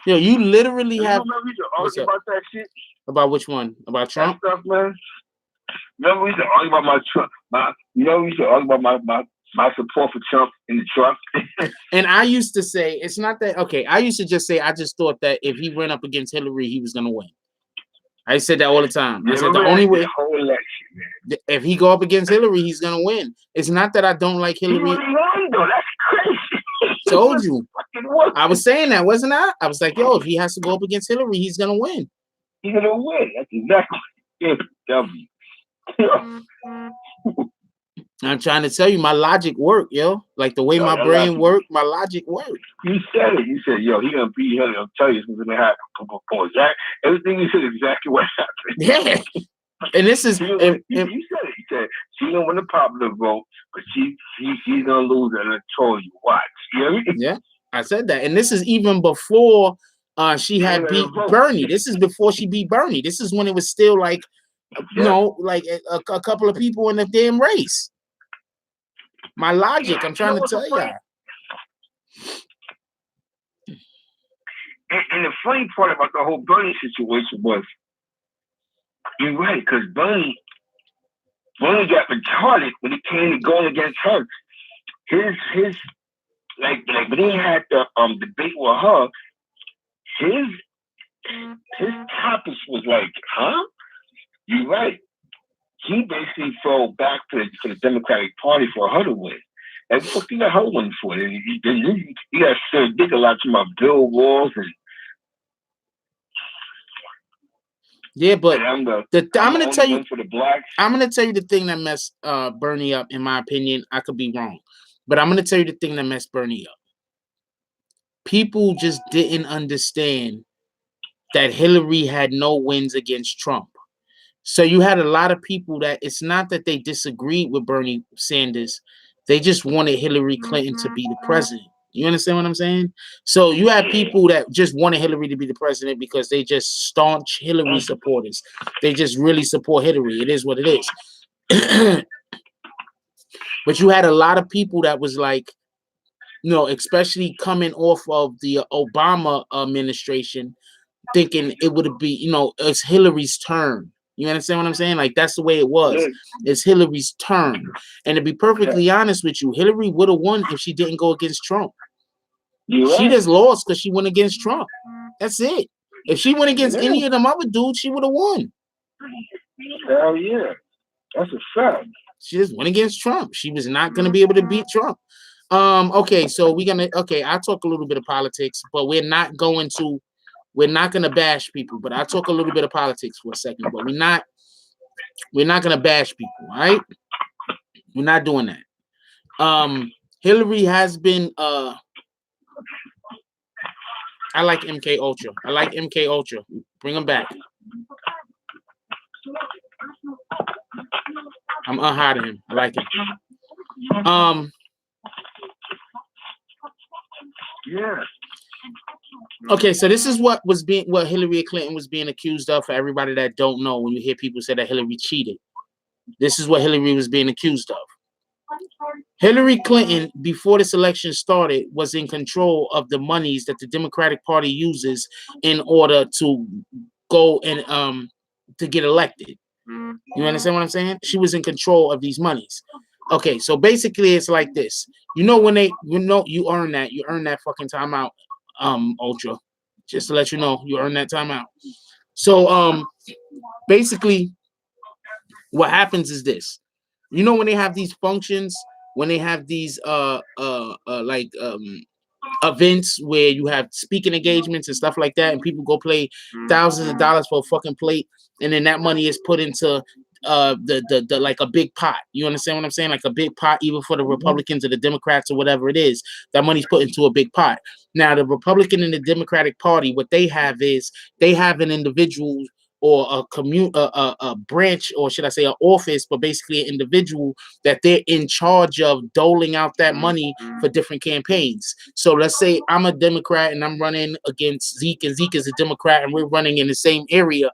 Yo, you literally have. You remember we used to argue about that shit? About which one? About Trump? That stuff, man. Remember we used to argue about my Trump. We used to argue about my support for Trump in the Trump. And I used to say, it's not that, okay, I used to just say, I just thought that if he ran up against Hillary, he was going to win. I said that all the time. I said the only way, whole election, man. If he go up against Hillary, he's going to win. It's not that I don't like Hillary. He really won, though. That's crazy. Told you. I was saying that, wasn't I? I was like, yo, if he has to go up against Hillary, he's going to win. He's going to win. That's exactly it. W. I'm trying to tell you, my logic worked, yo. Like the way my brain worked, my logic worked. You said it. You said, yo, he gonna beat Hillary. I'll tell you, it's gonna happen. Everything you said is exactly what happened. Yeah. And this is you said it. You said she's gonna win the popular vote, but she's gonna lose an electoral watch. You know what I mean? Yeah, I said that. And this is even before she had beat Bernie. This is before she beat Bernie. This is when it was still like, you know, like a couple of people in the damn race. My logic, I'm trying to tell you. And the funny part about the whole Bernie situation was, you're right, because Bernie got retarded when it came to going against her. His like when he had the debate with her, his topics was like, huh? You're right. He basically fell back to the Democratic Party for her to win. And what you got her win for? He got Sir Dick a lot about Bill Walls and. Yeah, but I'm gonna tell you. For the blacks. I'm gonna tell you the thing that messed Bernie up. In my opinion, I could be wrong, but I'm gonna tell you the thing that messed Bernie up. People just didn't understand that Hillary had no wins against Trump. So you had a lot of people that it's not that they disagreed with Bernie Sanders. They just wanted Hillary Clinton to be the president. You understand what I'm saying? So you have people that just wanted Hillary to be the president because they just staunch Hillary supporters. They just really support Hillary. It is what it is. But you had a lot of people that was like, you know, especially coming off of the Obama administration, thinking it would be, you know, it's Hillary's turn. You understand what I'm saying? Like, that's the way it was. It's Hillary's turn. And to be perfectly honest with you, Hillary would have won if she didn't go against Trump. She just lost because she went against Trump. That's it. If she went against any of them other dudes, she would have won. Hell yeah. That's a fact. She just went against Trump. She was not going to be able to beat Trump. Okay, so I'll talk a little bit of politics, but we're not going to bash people, but I'll talk a little bit of politics for a second, but we're not going to bash people, all right? We're not doing that. Hillary has been, I like MK Ultra. I like MK Ultra. Bring him back. I'm unhiding him. I like him. Yeah. Okay, so this is what Hillary Clinton was being accused of. For everybody that don't know, when you hear people say that Hillary cheated, this is what Hillary was being accused of. Hillary Clinton, before this election started, was in control of the monies that the Democratic Party uses in order to go and to get elected. You understand what I'm saying? She was in control of these monies. Okay, so basically it's like this. When you earn that fucking time out, Ultra. Just to let you know, you earn that time out. So basically what happens is this. When they have these functions, when they have these events where you have speaking engagements and stuff like that, and people go pay thousands of dollars for a fucking plate, and then that money is put into the like a big pot. You understand what I'm saying? Like a big pot, even for the Republicans or the Democrats or whatever it is, that money's put into a big pot. Now, the Republican and the Democratic Party, what they have is they have an individual or a branch, or should I say an office, but basically an individual that they're in charge of doling out that money for different campaigns. So let's say I'm a Democrat and I'm running against Zeke, and Zeke is a Democrat, and we're running in the same area.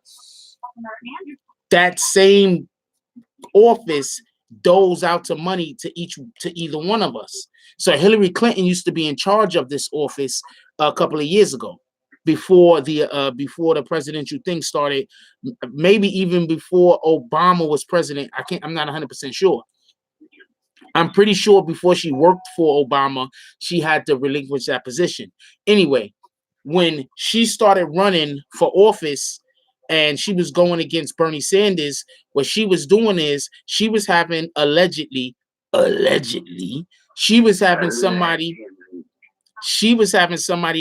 That same office doles out to money to either one of us. So Hillary Clinton used to be in charge of this office a couple of years ago, before the presidential thing started, maybe even before Obama was president. I'm not 100% sure. I'm pretty sure before she worked for Obama, she had to relinquish that position. Anyway, when she started running for office and she was going against Bernie Sanders, what she was doing is she was having allegedly, she was having somebody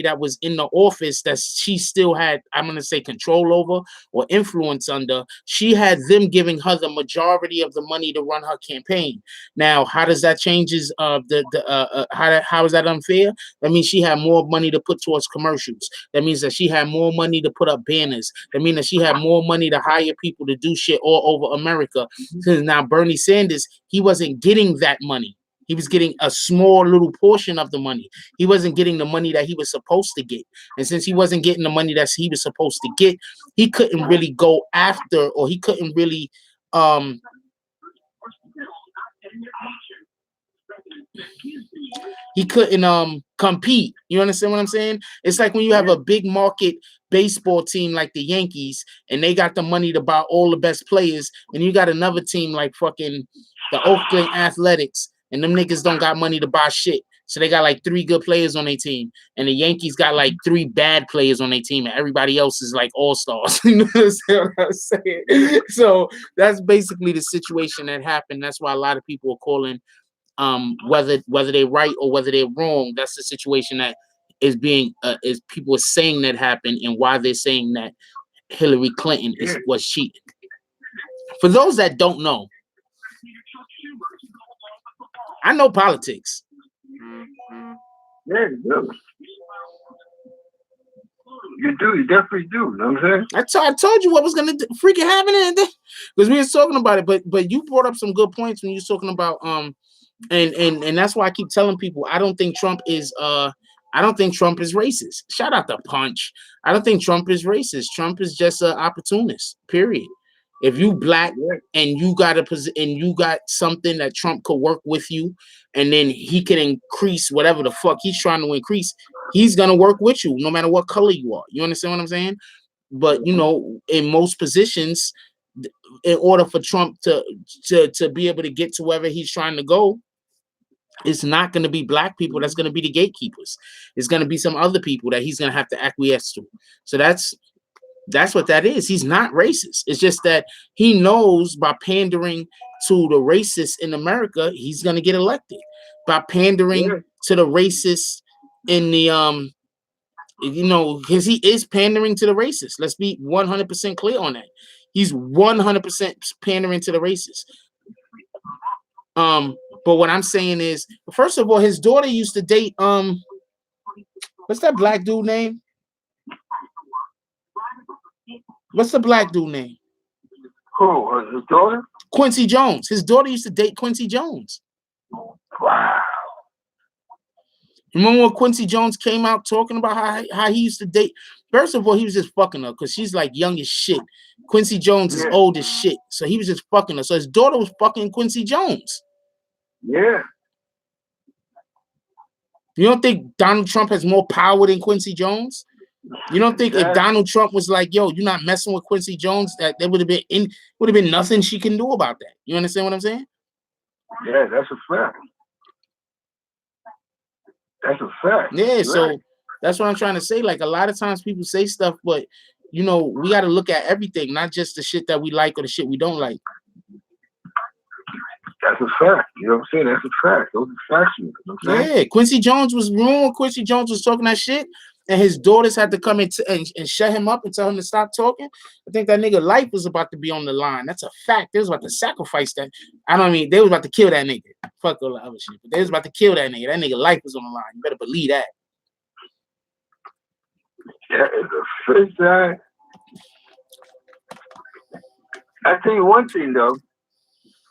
that was in the office that she still had, I'm going to say, control over or influence under. She had them giving her the majority of the money to run her campaign. Now, how does that change? How is that unfair? That means she had more money to put towards commercials. That means that she had more money to put up banners. That means that she had more money to hire people to do shit all over America. Because now Bernie Sanders, he wasn't getting that money. He was getting a small little portion of the money. He wasn't getting the money that he was supposed to get. And since he wasn't getting the money that he was supposed to get, he couldn't really go after, or he couldn't really compete. You understand what I'm saying? It's like when you have a big market baseball team like the Yankees, and they got the money to buy all the best players, and you got another team like fucking the Oakland Athletics, and them niggas don't got money to buy shit. So they got like 3 good players on their team, and the Yankees got like 3 bad players on their team, and everybody else is like all-stars. You know what I'm saying? So that's basically the situation that happened. That's why a lot of people are calling, whether they're right or whether they're wrong. That's the situation that is being is people are saying that happened, and why they're saying that Hillary Clinton was cheating. For those that don't know, I know politics. Yeah, you do. You do. You definitely do. You know what I'm saying? I told you what was going to freaking happen, because we were talking about it. But you brought up some good points when you were talking about and that's why I keep telling people I don't think Trump is racist. Shout out to Punch. I don't think Trump is racist. Trump is just an opportunist. Period. If you black and you got something that Trump could work with you, and then he can increase whatever the fuck he's trying to increase, he's gonna work with you no matter what color you are. You understand what I'm saying? But in most positions, in order for Trump to be able to get to wherever he's trying to go, it's not going to be black people that's going to be the gatekeepers. It's going to be some other people that he's going to have to acquiesce to. So that's what that is. He's not racist. It's just that he knows by pandering to the racists in America, he's going to get elected. By pandering to the racists in the because he is pandering to the racists. Let's be 100% clear on that. He's 100% pandering to the racists. But what I'm saying is, first of all, his daughter used to date what's that black dude name? What's the black dude name? Who? His daughter? Quincy Jones. His daughter used to date Quincy Jones. Wow. Remember when Quincy Jones came out talking about how he used to date? First of all, he was just fucking her because she's like young as shit. Quincy Jones is old as shit. So he was just fucking her. So his daughter was fucking Quincy Jones. Yeah. You don't think Donald Trump has more power than Quincy Jones? You don't think if Donald Trump was like, yo, you're not messing with Quincy Jones, that there would have been nothing she can do about that? You understand what I'm saying? Yeah, that's a fact. That's a fact. Yeah, so that's what I'm trying to say. Like, a lot of times people say stuff, but we got to look at everything, not just the shit that we like or the shit we don't like. That's a fact. You know what I'm saying? That's a fact. Those are facts. You know what I'm saying? Yeah, Quincy Jones was wrong. Quincy Jones was talking that shit, and his daughters had to come and shut him up and tell him to stop talking. I think that nigga life was about to be on the line. That's a fact. They was about to sacrifice that. They was about to kill that nigga. Fuck all the other shit. But they was about to kill that nigga. That nigga life was on the line. You better believe that. Yeah, the first time. I tell you one thing though.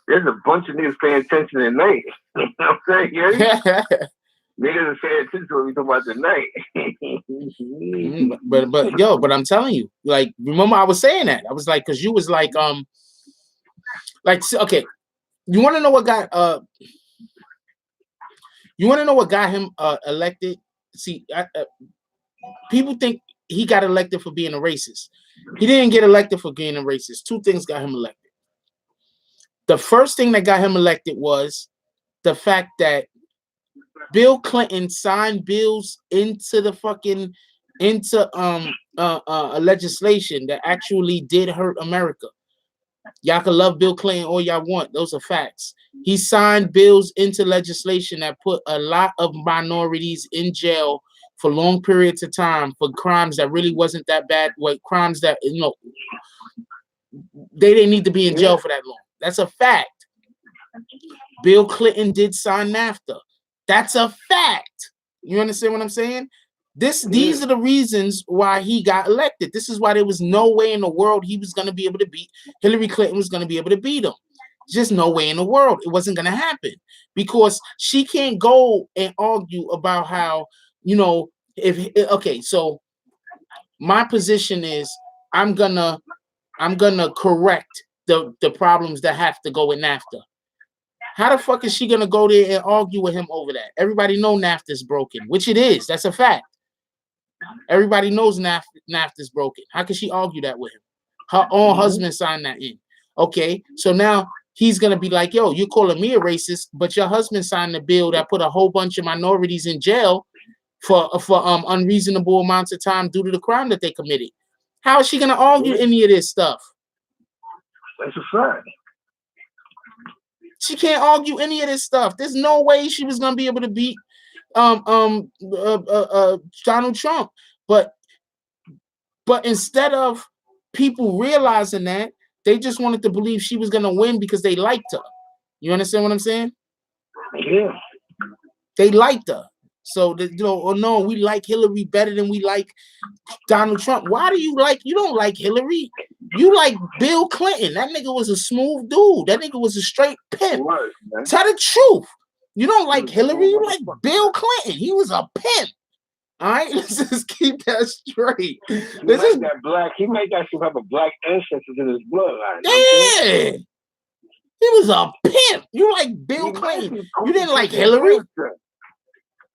There's a bunch of niggas paying attention tonight. You know what I'm saying? Yeah? Niggas are paying attention to what we talking about tonight. but I'm telling you, like, remember I was saying that. I was like, because you was like, okay, you want to know what got him elected? See, people think he got elected for being a racist. He didn't get elected for being a racist. Two things got him elected. The first thing that got him elected was the fact that Bill Clinton signed bills into a legislation that actually did hurt America. Y'all can love Bill Clinton all y'all want. Those are facts. He signed bills into legislation that put a lot of minorities in jail for long periods of time for crimes that really wasn't that bad. Crimes that, they didn't need to be in jail for that long. That's a fact. Bill Clinton did sign NAFTA. That's a fact. You understand what I'm saying? These are the reasons why he got elected. This is why there was no way in the world he was going to be able to beat Hillary Clinton was going to be able to beat him. Just no way in the world. It wasn't going to happen because she can't go and argue about how, so my position is I'm gonna correct the problems that have to go with NAFTA. How the fuck is she gonna go there and argue with him over that? Everybody know NAFTA's broken, which it is. That's a fact. Everybody knows NAFTA's broken. How can she argue that with him? Her own husband signed that in. Okay, so now he's gonna be like, yo, you're calling me a racist, but your husband signed a bill that put a whole bunch of minorities in jail for unreasonable amounts of time due to the crime that they committed. How is she gonna argue any of this stuff? That's a fact. She can't argue any of this stuff. There's no way she was gonna be able to beat Donald Trump. But instead of people realizing that, they just wanted to believe she was gonna win because they liked her. You understand what I'm saying? Yeah. They liked her. So no, we like Hillary better than we like Donald Trump. Why do you don't like Hillary? You like Bill Clinton. That nigga was a smooth dude. That nigga was a straight pimp. Tell the truth. You don't like Hillary, you like Bill Clinton. He was a pimp. All right, let's just keep that straight. He made that shit have a black ancestors in his bloodline. Yeah. He was a pimp. You like Bill Clinton. You didn't like Hillary.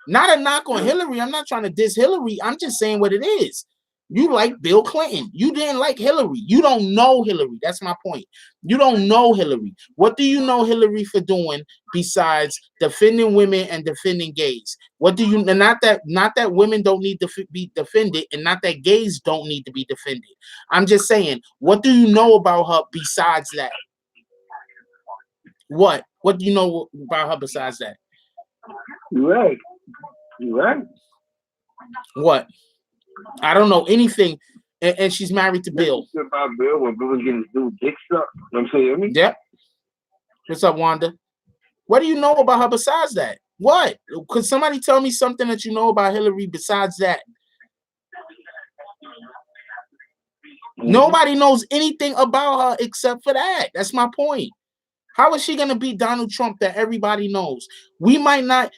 Not a knock on Hillary. I'm not trying to diss Hillary. I'm just saying what it is. You like Bill Clinton. You didn't like Hillary. You don't know Hillary. That's my point. You don't know Hillary. What do you know Hillary for doing besides defending women and defending gays? What do you not that women don't need to be defended and not that gays don't need to be defended. I'm just saying, what do you know about her besides that? What do you know about her besides that? You're right. You're right. What? I don't know anything, and she's married to Bill. About Bill when Bill was getting his dude dick sucked. You know what I'm saying? I mean? Yep. What's up, Wanda? What do you know about her besides that? What? Could somebody tell me something that you know about Hillary besides that? Nobody knows anything about her except for that. That's my point. How is she gonna beat Donald Trump that everybody knows? You might not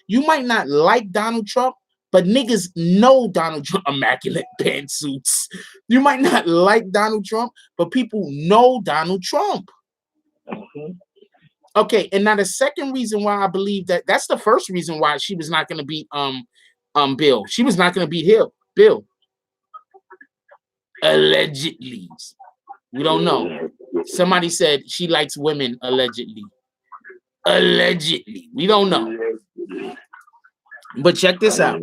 like Donald Trump, but niggas know Donald Trump. Immaculate pantsuits. You might not like Donald Trump, but people know Donald Trump. Okay, and now the second reason why I believe that's the first reason why she was not going to beat Bill. She was not going to beat Bill. Allegedly, we don't know. Somebody said she likes women. Allegedly, we don't know. But check this out.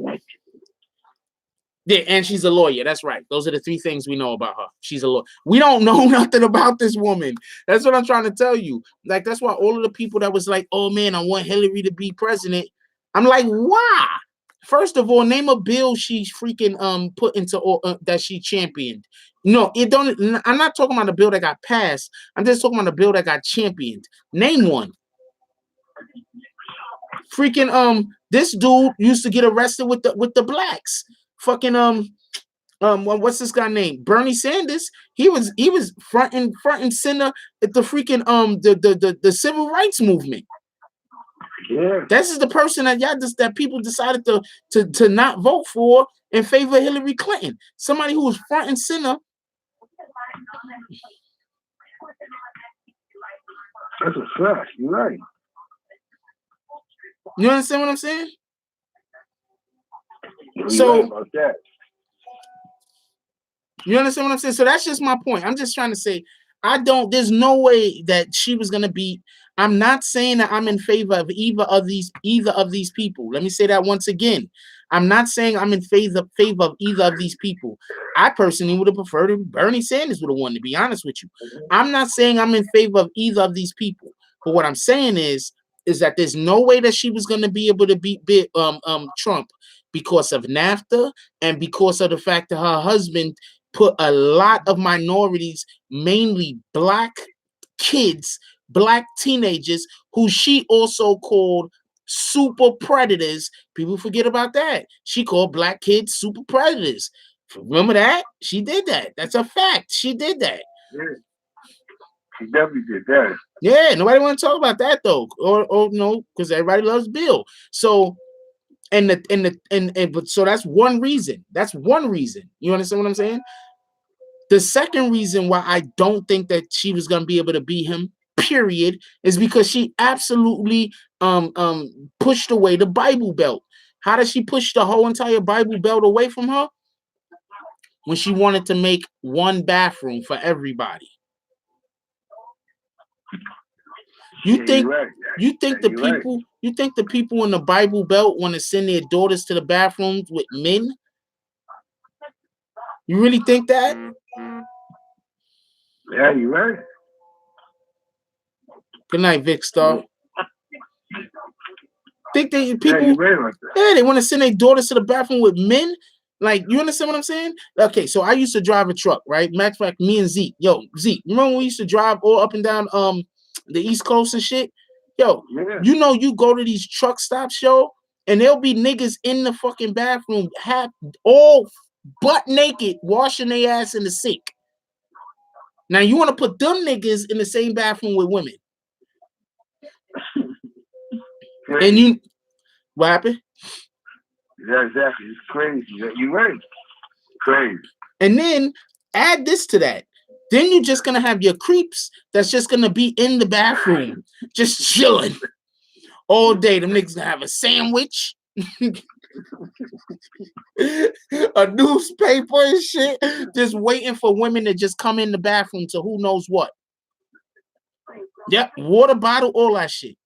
Yeah, and she's a lawyer. That's right. Those are the three things we know about her. She's a lawyer. We don't know nothing about this woman. That's what I'm trying to tell you. Like, that's why all of the people that was like, oh man, I want Hillary to be president. I'm like, why? First of all, name a bill she freaking put into that she championed. No, it don't. I'm not talking about a bill that got passed. I'm just talking about a bill that got championed. Name one. Freaking this dude used to get arrested with the blacks. Fucking what's this guy named? Bernie Sanders. He was front and center at the freaking the civil rights movement. Yeah. This is the person that people decided to not vote for in favor of Hillary Clinton. Somebody who was front and center. That's a fact. You're right. You understand what I'm saying? So about that. You understand what I'm saying? So that's just my point. I'm just trying to say, there's no way that she was gonna beat. I'm not saying that I'm in favor of either of these people. Let me say that once again. I'm not saying I'm in favor of either of these people. I personally would have preferred if Bernie Sanders would have won, to be honest with you. I'm not saying I'm in favor of either of these people. But what I'm saying is that there's no way that she was gonna be able to beat Trump because of NAFTA and because of the fact that her husband put a lot of minorities, mainly black kids, black teenagers, who she also called super predators. People forget about that. She called black kids super predators. Remember that? She did that. That's a fact. She did that. Yeah. She definitely did that. Yeah, nobody want to talk about that though. Or no, because everybody loves Bill. So but so that's one reason. That's one reason. You understand what I'm saying? The second reason why I don't think that she was gonna be able to beat him, period, is because she absolutely pushed away the Bible Belt. How does she push the whole entire Bible Belt away from her? When she wanted to make one bathroom for everybody. You think the people in the Bible Belt want to send their daughters to the bathrooms with men? You really think that? Yeah, you're right. Good night, Vic Star. Think they people? Yeah, right like that. Yeah, they want to send their daughters to the bathroom with men. Like, you understand what I'm saying? Okay, so I used to drive a truck, right? Matter of fact, me and Zeke. Yo, Zeke, remember when we used to drive all up and down the East Coast and shit? Yo, yeah. You know, you go to these truck stops, yo, and there'll be niggas in the fucking bathroom, all butt naked, washing their ass in the sink. Now, you want to put them niggas in the same bathroom with women. And you, what happened? Yeah, exactly. It's crazy. You're right. Crazy. And then add this to that. Then you're just gonna have your creeps that's just gonna be in the bathroom, just chilling all day. Them niggas gonna have a sandwich. A newspaper and shit, just waiting for women to just come in the bathroom to who knows what. Yep, water bottle, all that shit.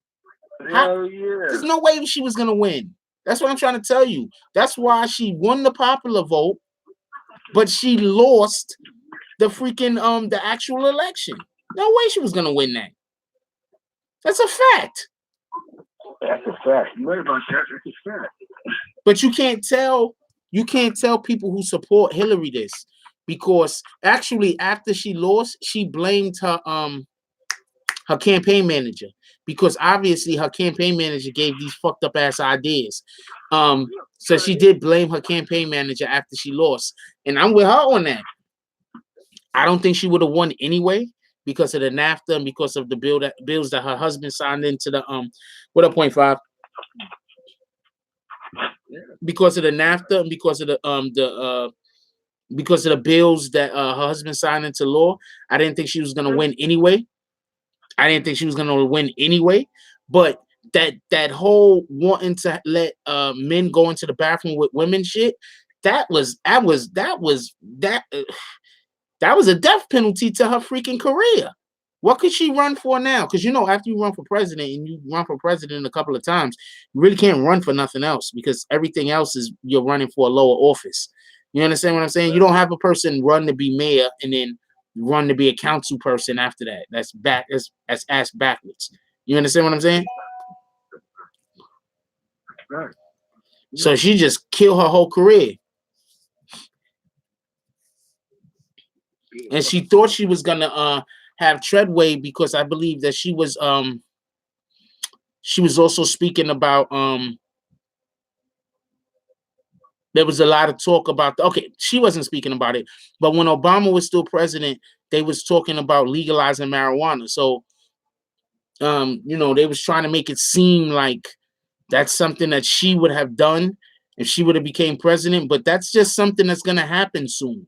Hell yeah. There's no way she was gonna win. That's what I'm trying to tell you. That's why she won the popular vote, but she lost the freaking the actual election. No way she was gonna win that. That's a fact. That's a fact. You right about that. That's a fact. But you can't tell people who support Hillary this, because actually after she lost, she blamed her campaign manager, because obviously her campaign manager gave these fucked up ass ideas. So she did blame her campaign manager after she lost, and I'm with her on that. I don't think she would have won anyway because of the NAFTA and because of the bills that her husband signed into the what up 0.5. Because of the NAFTA and because of the bills that her husband signed into law, I didn't think she was gonna win anyway. But that whole wanting to let men go into the bathroom with women shit, that was a death penalty to her freaking career. What could she run for now? Because after you run for president and you run for president a couple of times, you really can't run for nothing else, because everything else is you're running for a lower office. You understand what I'm saying? You don't have a person run to be mayor and then run to be a council person after that. That's ass backwards. You understand what I'm saying? Right. So she just killed her whole career. And she thought she was gonna have Treadway, because I believe that she was also speaking about there was a lot of talk about she wasn't speaking about it, but when Obama was still president, they was talking about legalizing marijuana. So they was trying to make it seem like that's something that she would have done if she would have became president, but that's just something that's gonna happen soon.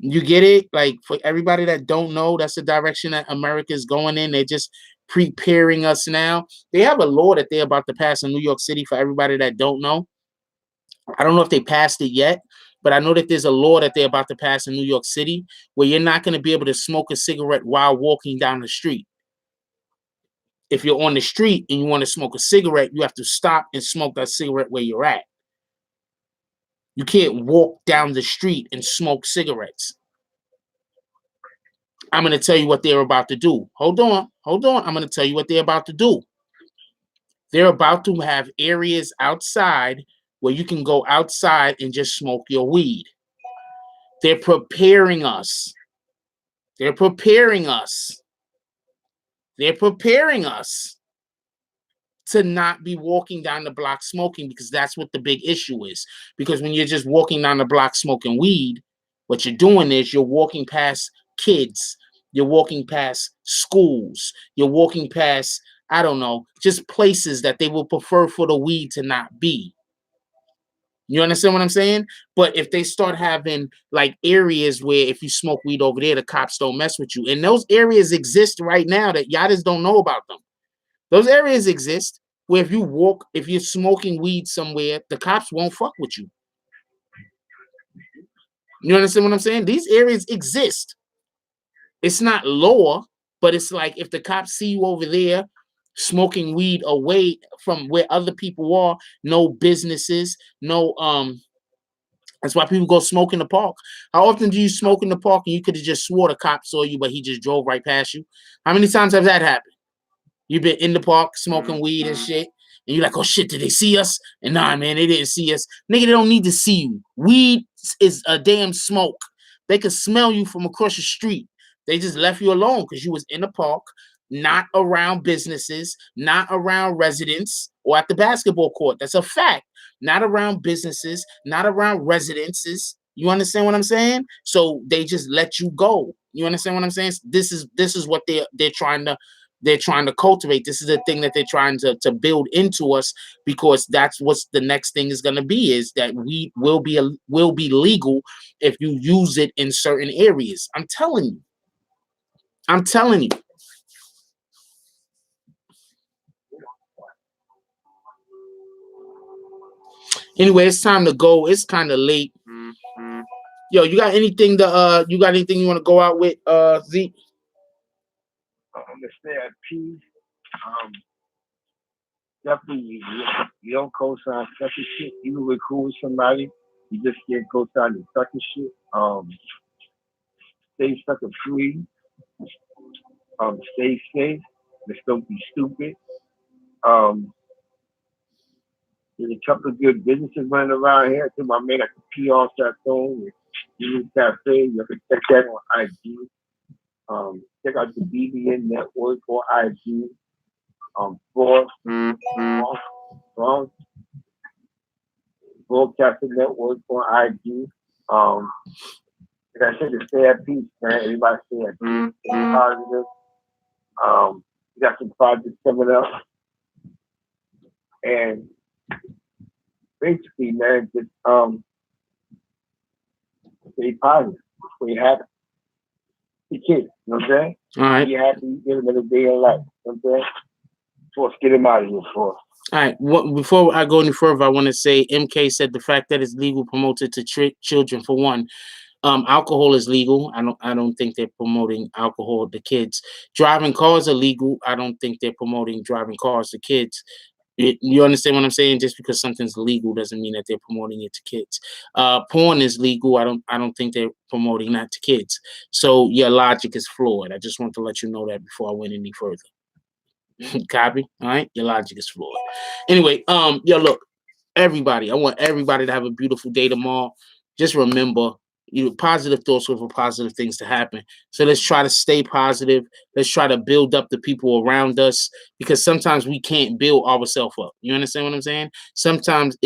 You get it? Like, for everybody that don't know, that's the direction that America is going in. They're just preparing us now. They have a law that they're about to pass in New York City, for everybody that don't know. I don't know if they passed it yet, but I know that there's a law that they're about to pass in New York City where you're not going to be able to smoke a cigarette while walking down the street. If you're on the street and you want to smoke a cigarette, you have to stop and smoke that cigarette where you're at. You can't walk down the street and smoke cigarettes. I'm going to tell you what they're about to do. Hold on. I'm going to tell you what they're about to do. They're about to have areas outside where you can go outside and just smoke your weed. They're preparing us. They're preparing us to not be walking down the block smoking, because that's what the big issue is. Because when you're just walking down the block smoking weed, what you're doing is you're walking past kids, you're walking past schools, you're walking past, I don't know, just places that they will prefer for the weed to not be. You understand what I'm saying? But if they start having like areas where if you smoke weed over there, the cops don't mess with you. And those areas exist right now that y'all just don't know about them. Those areas exist where if you're smoking weed somewhere, the cops won't fuck with you. You understand what I'm saying? These areas exist. It's not law, but it's like if the cops see you over there smoking weed away from where other people are, no businesses, no that's why people go smoke in the park. How often do you smoke in the park and you could have just swore the cop saw you, but he just drove right past you? How many times has that happened? You've been in the park smoking weed and shit, and you're like, oh shit, did they see us? And nah, man, they didn't see us. Nigga, they don't need to see you. Weed is a damn smoke. They could smell you from across the street. They just left you alone because you was in the park, not around businesses, not around residents, or at the basketball court. That's a fact. Not around businesses, not around residences. You understand what I'm saying? So they just let you go. You understand what I'm saying? This is what they're trying to cultivate. This is the thing that they're trying to build into us, because that's what's the next thing is going to be, is that weed will be legal if you use it in certain areas. I'm telling you. Anyway, it's time to go. It's kind of late. Yo, you got anything you want to go out with, Z? Let's stay at peace. Um, Definitely, you don't co-sign sucker shit. Even with cool with somebody, you just can't co-sign the sucker shit. Stay sucker free. Stay safe. Just don't be stupid. Um, there's a couple of good businesses running around here. I think my man at the PR that phone. You Cafe. You can check that on IG. Check out the BBN Network or IG. For Broadcasting Network on IG. Like I said, to stay at peace, man. Everybody stay at peace. Stay positive. We got some projects coming up, and basically, man, just stay positive. Stay happy. Be kids. You know what I'm saying? All right. Be happy. Get another day of life. You know what I'm saying? Force, get him out of here, for. All right. Before I go any further, I want to say MK said the fact that it's legal promoted to trick children. For one, alcohol is legal. I don't think they're promoting alcohol to kids. Driving cars are legal. I don't think they're promoting driving cars to kids. You understand what I'm saying? Just because something's legal doesn't mean that they're promoting it to kids. Porn is legal. I don't think they're promoting that to kids. So your logic is flawed. I just want to let you know that before I went any further. Copy. All right. Your logic is flawed. Anyway, look, everybody. I want everybody to have a beautiful day tomorrow. Just remember, positive thoughts for positive things to happen. So let's try to stay positive. Let's try to build up the people around us, because sometimes we can't build ourselves up. You understand what I'm saying? Sometimes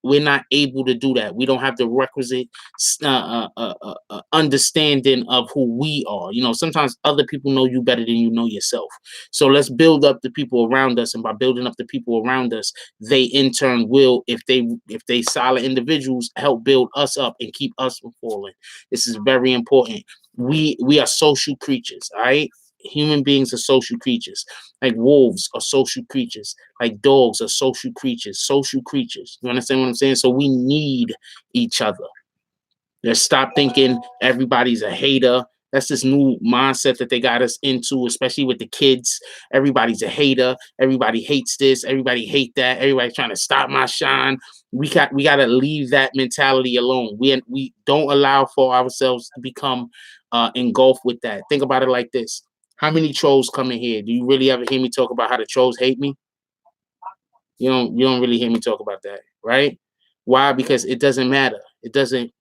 we're not able to do that. We don't have the requisite understanding of who we are. Sometimes other people know you better than you know yourself. So let's build up the people around us, and by building up the people around us, they in turn will, if they solid individuals, help build us up and keep us from falling. This is very important. We are social creatures, all right? Human beings are social creatures. Like wolves are social creatures. Like dogs are social creatures. Social creatures. You understand what I'm saying? So we need each other. Let's stop thinking everybody's a hater. That's this new mindset that they got us into, especially with the kids. Everybody's a hater. Everybody hates this. Everybody hate that. Everybody's trying to stop my shine. We got to leave that mentality alone. We don't allow for ourselves to become engulfed with that. Think about it like this. How many trolls come in here? Do you really ever hear me talk about how the trolls hate me? You don't really hear me talk about that, right? Why? Because it doesn't matter. It doesn't.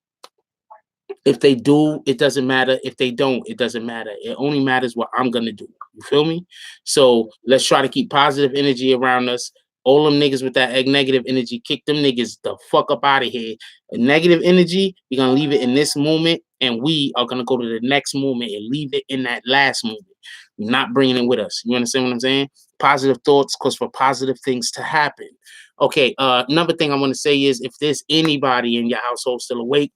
If they do, it doesn't matter. If they don't, it doesn't matter. It only matters what I'm gonna do. You feel me? So let's try to keep positive energy around us. All them niggas with that negative energy, kick them niggas the fuck up out of here. Negative energy, we're gonna leave it in this moment, and we are gonna go to the next moment and leave it in that last moment. We're not bringing it with us. You understand what I'm saying? Positive thoughts cause for positive things to happen. Okay. Another thing I want to say is, if there's anybody in your household still awake,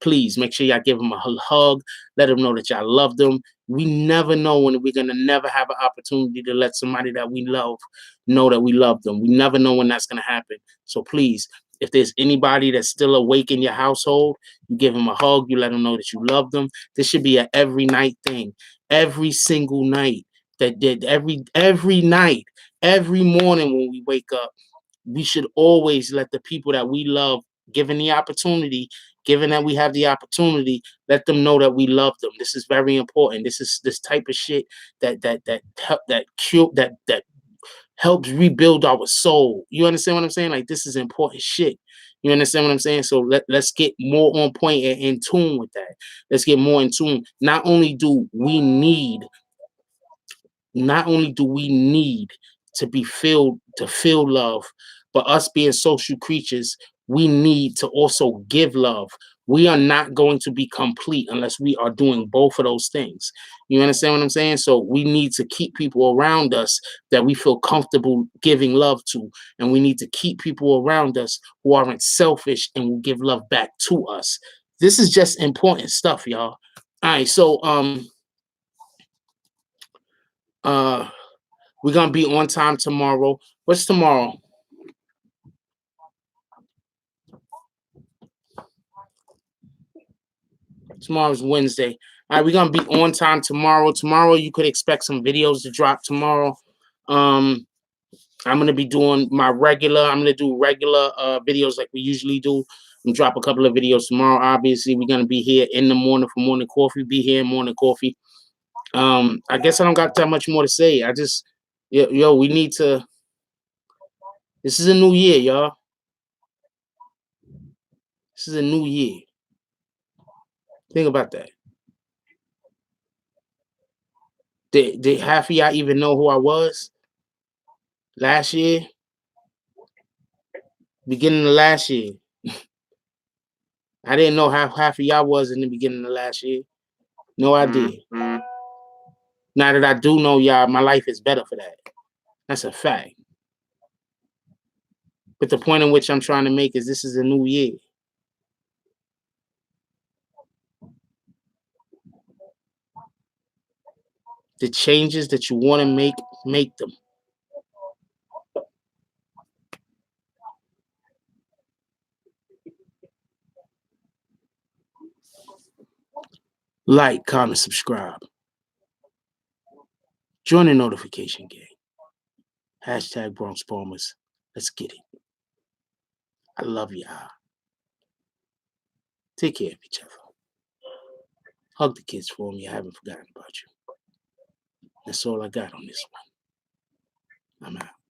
please make sure y'all give them a hug. Let them know that y'all love them. We never know when we're going to never have an opportunity to let somebody that we love know that we love them. We never know when that's going to happen. So please, if there's anybody that's still awake in your household, you give them a hug. You let them know that you love them. This should be an every night thing. Every single night. Every night, every morning when we wake up, we should always let the people that we love, given that we have the opportunity, let them know that we love them. This is very important. This is this type of shit that helps rebuild our soul. You understand what I'm saying? Like, this is important shit. You understand what I'm saying? So let's get more on point and in tune with that. Let's get more in tune. Not only do we need to feel love, but us being social creatures, we need to also give love. We are not going to be complete unless we are doing both of those things. You understand what I'm saying? So we need to keep people around us that we feel comfortable giving love to, and we need to keep people around us who aren't selfish and will give love back to us. This is just important stuff, y'all. All right, so we're gonna be on time tomorrow. What's tomorrow? Tomorrow's Wednesday. All right, we're gonna be on time tomorrow. Tomorrow you could expect some videos to drop tomorrow. I'm gonna be doing my regular. I'm gonna do regular videos like we usually do. And drop a couple of videos tomorrow. Obviously, we're gonna be here in the morning for morning coffee. Be here in morning coffee. I guess I don't got that much more to say. I just, yo, we need to. This is a new year, y'all. This is a new year. Think about that. Did half of y'all even know who I was last year? Beginning of last year. I didn't know half of y'all was in the beginning of last year. No idea. Now that I do know y'all, my life is better for that. That's a fact. But the point in which I'm trying to make is this is a new year. The changes that you want to make them. Like, comment, subscribe. Join the notification gang. Hashtag Bronx Bombers. Let's get it. I love y'all. Take care of each other. Hug the kids for me. I haven't forgotten about you. That's all I got on this one. I'm out.